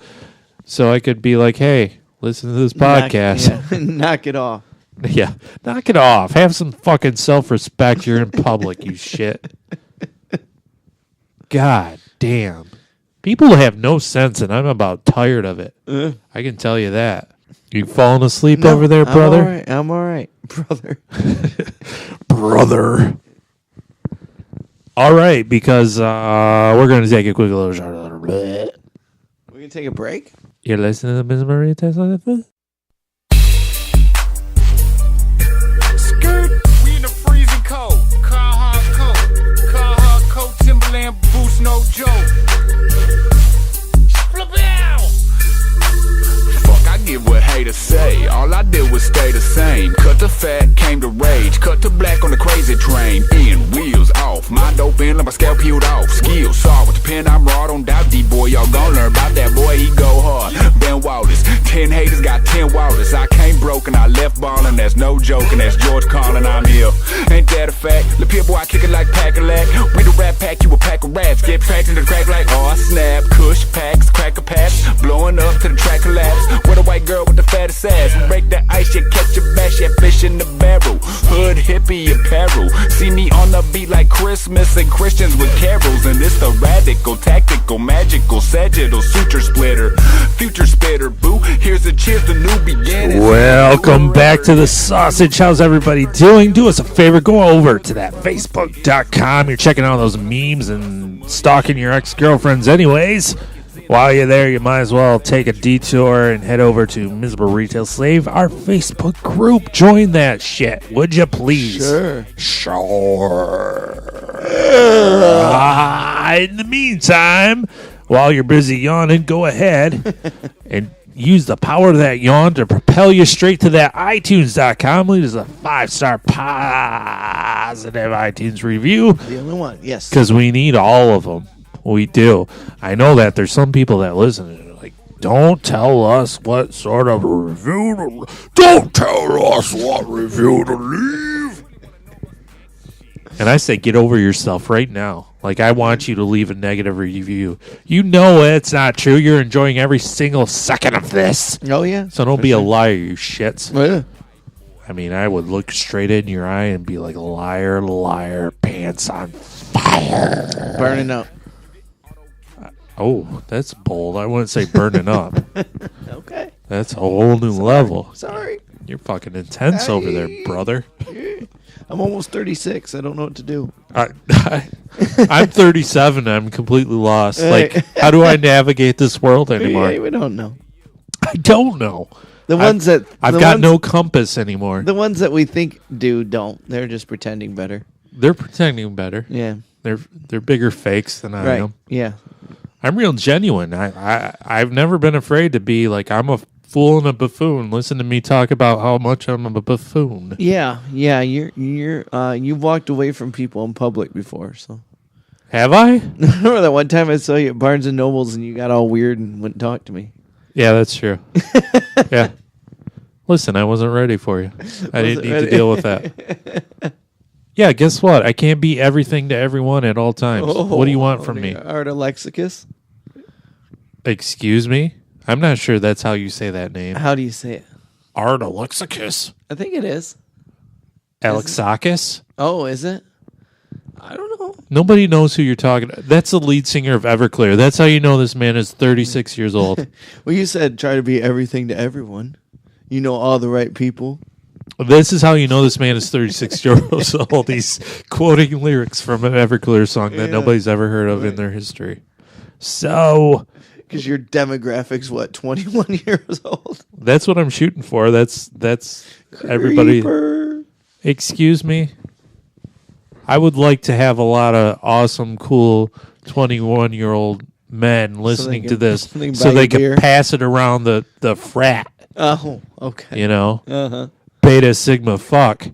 I could be like, hey, listen to this podcast. Knock it off. Yeah, knock it off. Have some fucking self-respect. You're in public, you shit. God damn. People have no sense, and I'm about tired of it. I can tell you that. You falling asleep over there, brother? I'm all right, brother. Brother. All right, because we're going to take a quick little shot. We're going to take a break? You're listening to Ms. Maria Tesla? Skirt, we in the freezing cold. Car coat, Timberland boots, no joke. Fuck, I give what haters say. All I did was stay the same. Cut the fat, came to rage. Cut to black on the crazy train. In, wheels off. My dope in, like my scalp peeled off. Skills saw with the pen, I'm raw. Don't doubt D-boy, y'all gon' learn about that boy. He go hard. Ben Wallace, 10 haters got 10 Wallace. I came broken, I left ballin'. That's no joking. That's George calling, I'm here. Ain't that a fact? Lil' Pip boy, I kick it like Pack-a-Lack. We the rap pack, you a pack of rats. Get packed into the crack like, oh, I snap. Kush packs, cracker packs. Blowing up till the track collapse. With a white girl with the fattest ass. Break the ice, you catch a bash, yeah, fish in the barrel. Hood hippie apparel. See me on the beat like Christmas and Christians with carols. And it's the radical, tactical, magical, sagittal, suture splitter, future spitter, boo. Here's a cheers to new beginnings. Welcome back to the sausage. How's everybody doing? Do us a favor, go over to that Facebook.com. You're checking out those memes and stalking your ex-girlfriends anyways. While you're there, you might as well take a detour and head over to Miserable Retail Slave, our Facebook group. Join that shit, would you please? Sure. In the meantime, while you're busy yawning, go ahead and use the power of that yawn to propel you straight to that iTunes.com. Leave us a 5-star positive iTunes review. The only one, yes. Because we need all of them. We do. I know that there's some people that listen and are like, don't tell us what sort of review to... Don't tell us what review to leave. And I say, get over yourself right now. Like, I want you to leave a negative review. You know it's not true. You're enjoying every single second of this. Oh, yeah. So don't be a liar, you shits. Oh, yeah. I mean, I would look straight in your eye and be like, liar, liar, pants on fire. Burning up. Oh, that's bold. I wouldn't say burning up. Okay. That's a whole new level. Sorry. You're fucking intense over there, brother. I'm almost 36. I don't know what to do. I'm 37. I'm completely lost. Like, how do I navigate this world anymore? Yeah, we don't know. I don't know. I've got no compass anymore. The ones that we think don't. They're just pretending better. They're pretending better. Yeah. They're bigger fakes than I am. Yeah. I'm real genuine. I've never been afraid to be like, I'm a fool and a buffoon. Listen to me talk about how much I'm a buffoon. Yeah. You've walked away from people in public before, so. Have I? Remember that one time I saw you at Barnes and Nobles and you got all weird and wouldn't talk to me? Yeah, that's true. Yeah. Listen, I wasn't ready for you. I didn't need to deal with that. Yeah, guess what? I can't be everything to everyone at all times. What do you want from me? Art Alexicus? Excuse me? I'm not sure that's how you say that name. How do you say it? Art Alexicus. I think it is. Alexakis? Oh, is it? I don't know. Nobody knows who you're talking to. That's the lead singer of Everclear. That's how you know this man is 36 years old. Well, you said try to be everything to everyone. You know all the right people. This is how you know this man is 36 years old. He's quoting lyrics from an Everclear song that nobody's ever heard of in their history. So... Because your demographics, 21 years old? That's what I'm shooting for. That's everybody. Creeper. Excuse me? I would like to have a lot of awesome, cool 21-year-old men listening to this so they can pass it around the frat. Oh, okay. You know? Uh-huh. Beta Sigma fuck.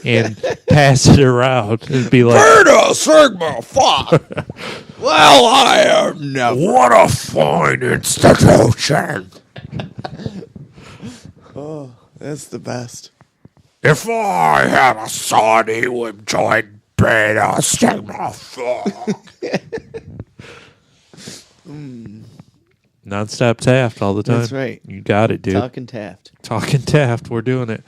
And pass it around and be like, Beta Sigma fuck! Well, I am never. What a fine institution! Oh, that's the best. If I had a son, he would join Beta Sigma fuck. Nonstop Taft all the time. That's right. You got it, dude. Talking Taft. Talking Taft. We're doing it.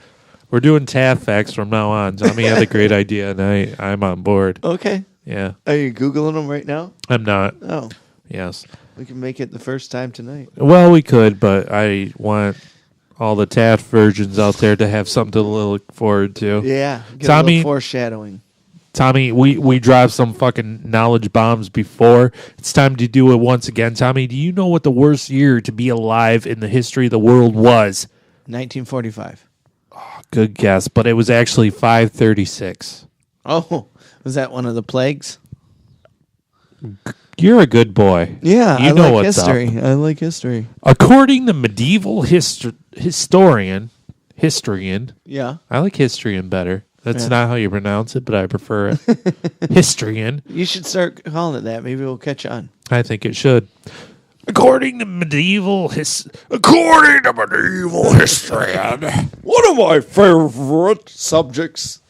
We're doing Taft facts from now on. Tommy had a great idea, and I'm on board. Okay. Yeah. Are you Googling them right now? I'm not. Oh. Yes. We can make it the first time tonight. Well, we could, but I want all the Taft versions out there to have something to look forward to. Yeah. Get Tommy, a little foreshadowing. Tommy, we dropped some fucking knowledge bombs before. It's time to do it once again. Tommy, do you know what the worst year to be alive in the history of the world was? 1945. Good guess, but it was actually 536. Oh, was that one of the plagues? You're a good boy. Yeah, you I know like what's history. up. I like history. According to medieval historian, Yeah. I like historian better. That's not how you pronounce it, but I prefer it. Historian. You should start calling it that. Maybe we'll catch on. I think it should. According to medieval historian, One of my favorite subjects.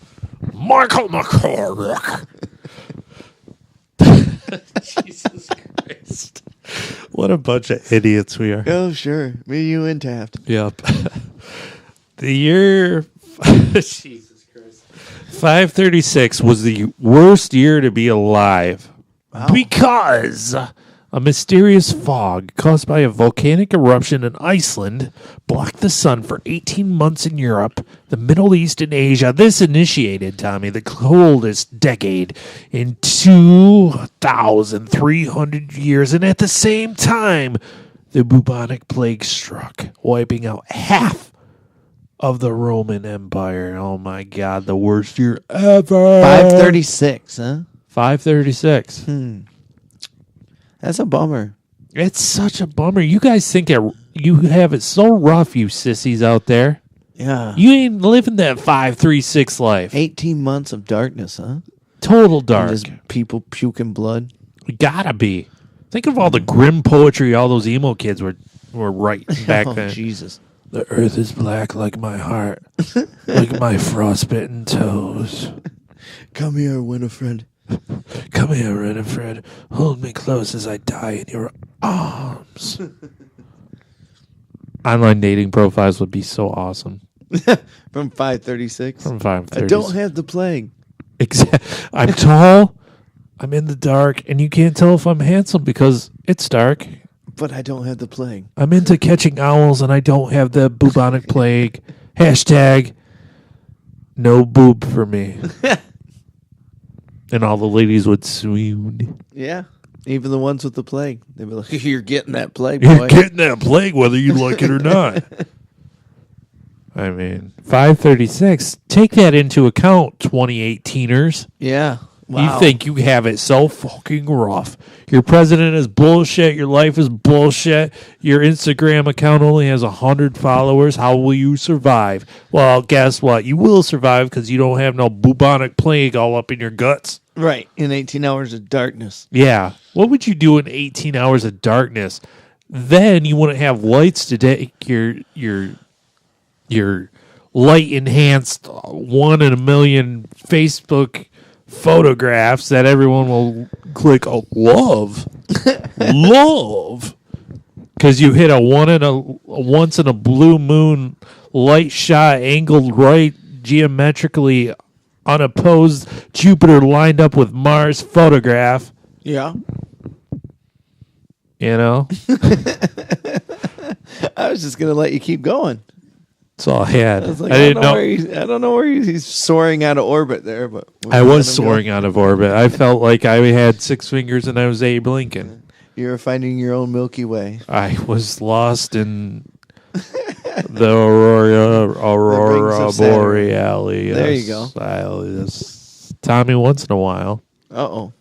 Michael McCormick. Jesus Christ. What a bunch of idiots we are. Oh, sure. Me, you, and Taft. Yep. The year Jesus Christ. 536 was the worst year to be alive. Wow. Because a mysterious fog caused by a volcanic eruption in Iceland blocked the sun for 18 months in Europe, the Middle East, and Asia. This initiated, Tommy, the coldest decade in 2,300 years. And at the same time, the bubonic plague struck, wiping out half of the Roman Empire. Oh, my God, the worst year ever. 536, huh? 536. That's a bummer. It's such a bummer. You guys think you have it so rough, you sissies out there. Yeah. You ain't living that 536 life. 18 months of darkness, huh? Total dark. And just people puking blood. Gotta be. Think of all the grim poetry all those emo kids were writing back then. Jesus. The earth is black like my heart, like my frostbitten toes. Come here, Winifred. Come here, Winifred. Hold me close as I die in your arms. Online dating profiles would be so awesome. From 536? From 536. I don't have the plague. I'm tall. I'm in the dark, and you can't tell if I'm handsome because it's dark. But I don't have the plague. I'm into catching owls, and I don't have the bubonic plague. Hashtag no boob for me. And all the ladies would swoon. Yeah. Even the ones with the plague. They'd be like, you're getting that plague, You're boy. getting that plague whether you like it or not. I mean, 536. Take that into account, 2018ers. Yeah. Wow. You think you have it so fucking rough. Your president is bullshit. Your life is bullshit. Your Instagram account only has 100 followers. How will you survive? Well, guess what? You will survive because you don't have no bubonic plague all up in your guts. Right. In 18 hours of darkness. Yeah. What would you do in 18 hours of darkness? Then you wouldn't have lights to take your light enhanced 1 in a million Facebook photographs that everyone will click love because you hit a once in a blue moon light shot angled right geometrically unopposed Jupiter lined up with Mars photograph. Yeah. You know, I was just gonna let you keep going. that's all I had. I was like, I didn't know. I don't know where he's soaring out of orbit there, but I was soaring out of orbit. I felt like I had 6 fingers and I was Abe Lincoln. You were finding your own Milky Way. I was lost in the Aurora of Saturn. Borealis. There you go. Tommy, once in a while, Uh-oh.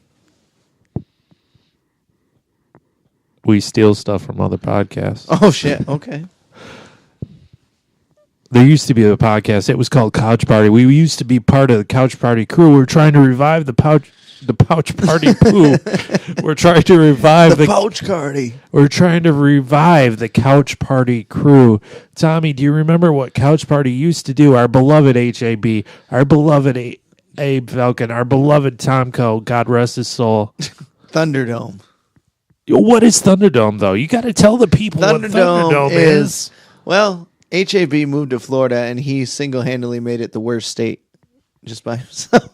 we steal stuff from other podcasts. Oh, shit. Okay. There used to be a podcast. It was called Couch Party. We used to be part of the Couch Party crew. We were trying to revive the Pouch Party poo. We're trying to revive the Pouch Party. We're trying to revive the Couch Party crew. Tommy, do you remember what Couch Party used to do? Our beloved HAB, our beloved Abe Falcon, our beloved Tomko, God rest his soul. Thunderdome. What is Thunderdome, though? You got to tell the people what Thunderdome is. Well, HAB moved to Florida, and he single-handedly made it the worst state just by himself.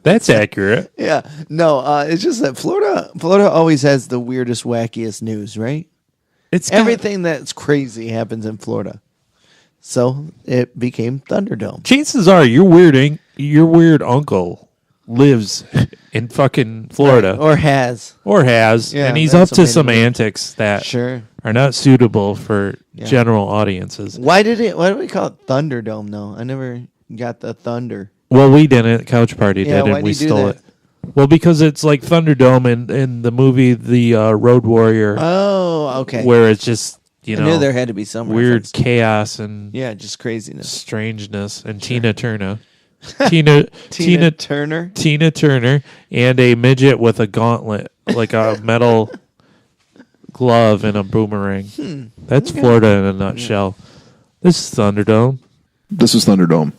That's accurate. Yeah. No, it's just that Florida always has the weirdest, wackiest news, right? It's Everything that's crazy happens in Florida. So it became Thunderdome. Chances are your weird uncle lives in fucking Florida. Right. Or has. Yeah, and he's up that's to amazing. some antics that Sure. are not suitable for general audiences. Why do we call it Thunderdome, though? I never got the thunder. Well, we didn't. Couch Party did, why'd and we you do stole that? it. Well, because it's like Thunderdome in the movie The Road Warrior, Oh, okay. where it's just, I knew there had to be some weird reference. chaos and just craziness. strangeness. And Tina Turner. Tina Turner? Tina Turner and a midget with a gauntlet, like a metal glove and a boomerang. That's Florida in a nutshell. This is Thunderdome. This is Thunderdome.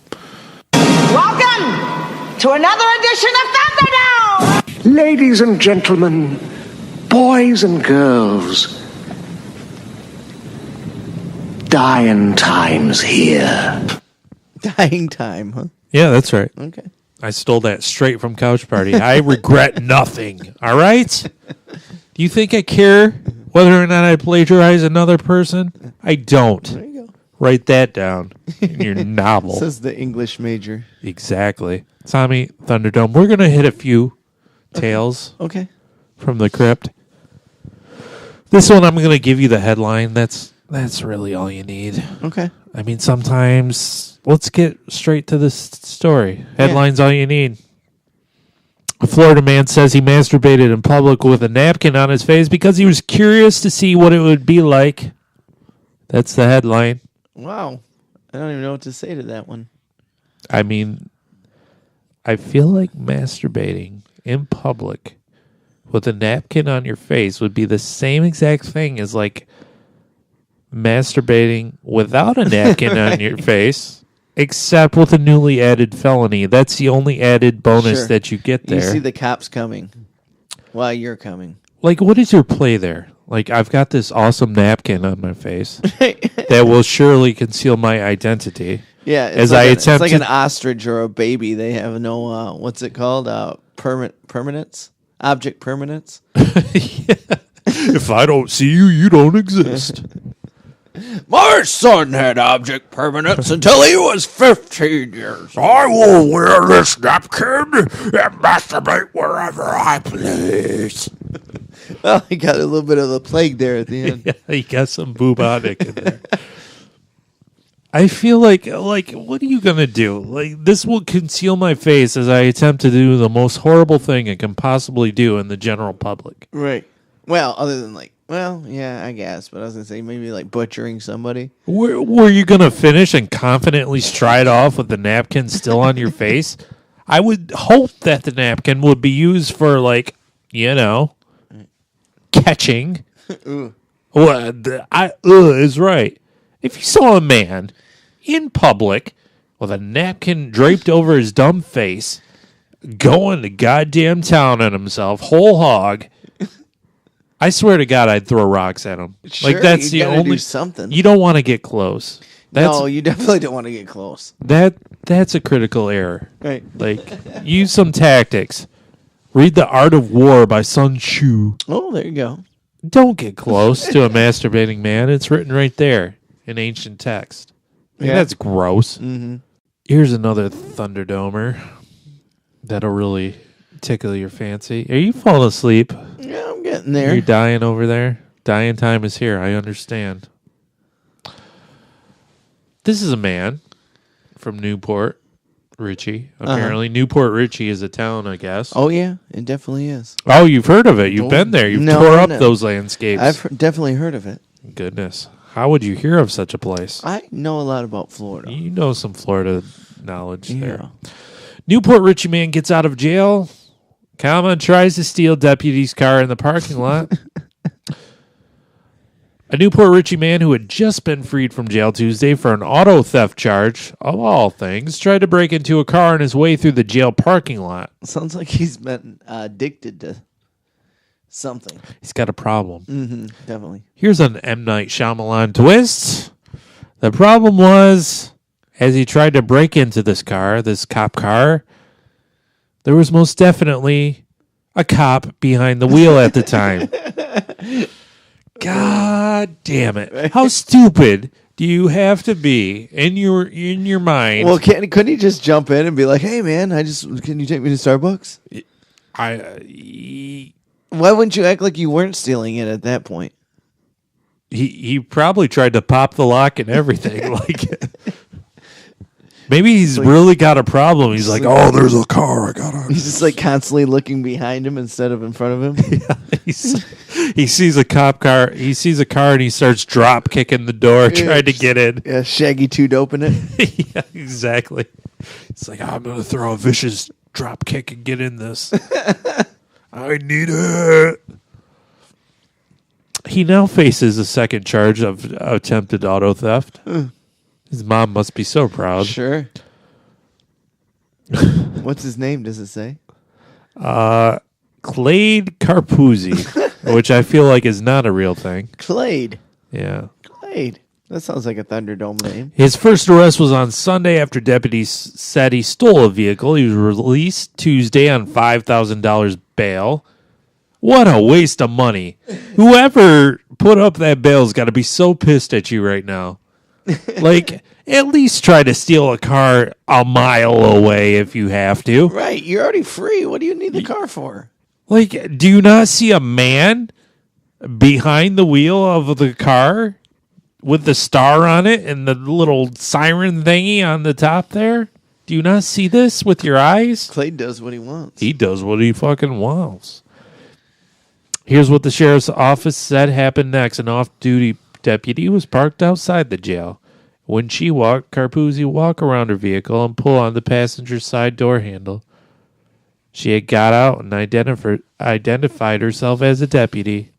Welcome to another edition of Thunderdome! Ladies and gentlemen, boys and girls, dying times here. Dying time, huh? Yeah, that's right. Okay. I stole that straight from Couch Party. I regret nothing. All right? Do you think I care whether or not I plagiarize another person? I don't. There you go. Write that down in your novel. Says the English major. Exactly. Tommy, Thunderdome. We're going to hit a few tales Okay. from the crypt. This one, I'm going to give you the headline. That's really all you need. Okay. I mean, sometimes, let's get straight to this story. Headline's all you need. A Florida man says he masturbated in public with a napkin on his face because he was curious to see what it would be like. That's the headline. Wow. I don't even know what to say to that one. I mean, I feel like masturbating in public with a napkin on your face would be the same exact thing as like masturbating without a napkin on your face, except with a newly added felony. That's the only added bonus Sure. that you get there. You see the cops coming while you're coming. Like, what is your play there? Like, I've got this awesome napkin on my face that will surely conceal my identity. Yeah, it's As like I it's attempt like to- an ostrich or a baby. They have no what's it called? Permanence. Object permanence. If I don't see you, you don't exist. My son had object permanence until he was 15 years. I will wear this napkin and masturbate wherever I please. Well, he got a little bit of the plague there at the end. Yeah, he got some bubonic in there. I feel like, what are you going to do? Like, this will conceal my face as I attempt to do the most horrible thing it can possibly do in the general public. Right. Well, other than yeah, I guess. But I was going to say maybe like butchering somebody. Were you going to finish and confidently stride off with the napkin still on your face? I would hope that the napkin would be used for, like, catching. Well, is right. If you saw a man in public with a napkin draped over his dumb face going to goddamn town on himself, whole hog, I swear to God, I'd throw rocks at him. Sure, like, that's you the gotta only do something. You don't want to get close. No, you definitely don't want to get close. That's a critical error. Right. Like, use some tactics. Read The Art of War by Sun Tzu. Oh, there you go. Don't get close to a masturbating man. It's written right there in ancient text. Yeah. That's gross. Mm-hmm. Here's another Thunderdomer that'll really tickle your fancy. Are you falling asleep? Yeah, I'm getting there. You're dying over there? Dying time is here. I understand. This is a man from Newport Richie. Apparently, Newport Richie is a town, I guess. Oh, yeah. It definitely is. Oh, you've heard of it. You've been there. You've tore up those landscapes. I've definitely heard of it. Goodness. How would you hear of such a place? I know a lot about Florida. You know some Florida knowledge there. Newport Richie man gets out of jail, tries to steal deputy's car in the parking lot. A Newport Richie man who had just been freed from jail Tuesday for an auto theft charge, of all things, tried to break into a car on his way through the jail parking lot. Sounds like he's been addicted to something. He's got a problem. Mm-hmm, definitely. Here's an M. Night Shyamalan twist. The problem was, as he tried to break into this cop car, there was most definitely a cop behind the wheel at the time. God damn it. How stupid do you have to be in your mind? Well, couldn't he just jump in and be like, hey, man, can you take me to Starbucks? Why wouldn't you act like you weren't stealing it at that point? He probably tried to pop the lock and everything. Maybe he's really got a problem. He's like, oh, there's a car. I gotta. He's just like constantly looking behind him instead of in front of him. Yeah, he sees a cop car. He sees a car and he starts drop kicking the door, trying to get in. Yeah, Shaggy 2'd open it. Yeah, exactly. It's like, I'm gonna throw a vicious drop kick and get in this. I need it. He now faces a second charge of attempted auto theft. His mom must be so proud. Sure. What's his name? Does it say? Clade Carpuzzi, which I feel like is not a real thing. Clade. Yeah. Clade. That sounds like a Thunderdome name. His first arrest was on Sunday after deputies said he stole a vehicle. He was released Tuesday on $5,000 bail. What a waste of money. Whoever put up that bail's got to be so pissed at you right now. Like, at least try to steal a car a mile away if you have to. Right. You're already free. What do you need the car for? Like, do you not see a man behind the wheel of the car with the star on it and the little siren thingy on the top there? Do you not see this with your eyes? Clay does what he wants. He does what he fucking wants. Here's what the sheriff's office said happened next. An off-duty deputy was parked outside the jail. When she walked, Carpuzzi walked around her vehicle and pulled on the passenger side door handle. She had got out and identified herself as a deputy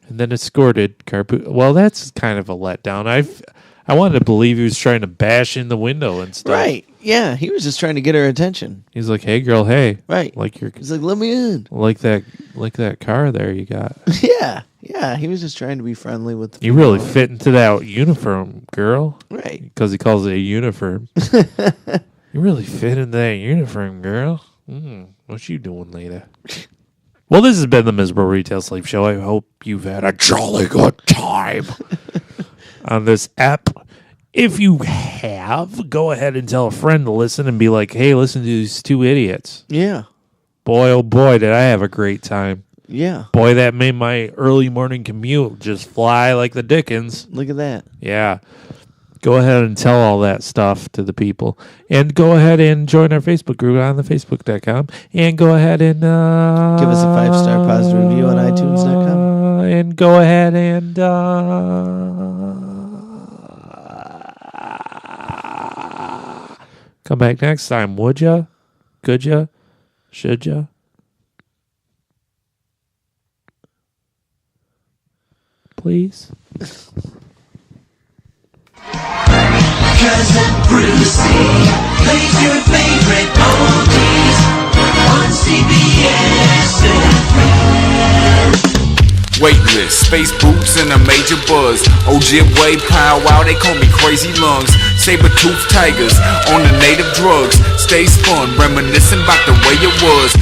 and then escorted Carpuzzi. Well, that's kind of a letdown. I wanted to believe he was trying to bash in the window and stuff. Right. Yeah, he was just trying to get her attention. He's like, "Hey, girl, hey." Right. He's like, "Let me in." Like that car there you got. Yeah. Yeah, he was just trying to be friendly with the You really fit into that uniform, girl. Right. Because he calls it a uniform. You really fit into that uniform, girl. What you doing later? Well, this has been the Miserable Retail Slave Show. I hope you've had a jolly good time on this app. If you have, go ahead and tell a friend to listen and be like, hey, listen to these two idiots. Yeah. Boy, oh boy, did I have a great time. Yeah. Boy, that made my early morning commute just fly like the dickens. Look at that. Yeah. Go ahead and tell all that stuff to the people. And go ahead and join our Facebook group on the Facebook.com. And go ahead and... give us a 5-star positive review on iTunes.com. And go ahead and... come back next time, would ya? Could ya? Should ya? Please? Cousin Brucey plays your favorite oldies on CBS Weightless, space boots and a major buzz. Ojibwe powwow, they call me crazy lungs. Saber-toothed tigers on the native drugs. Stay spun, reminiscing about the way it was.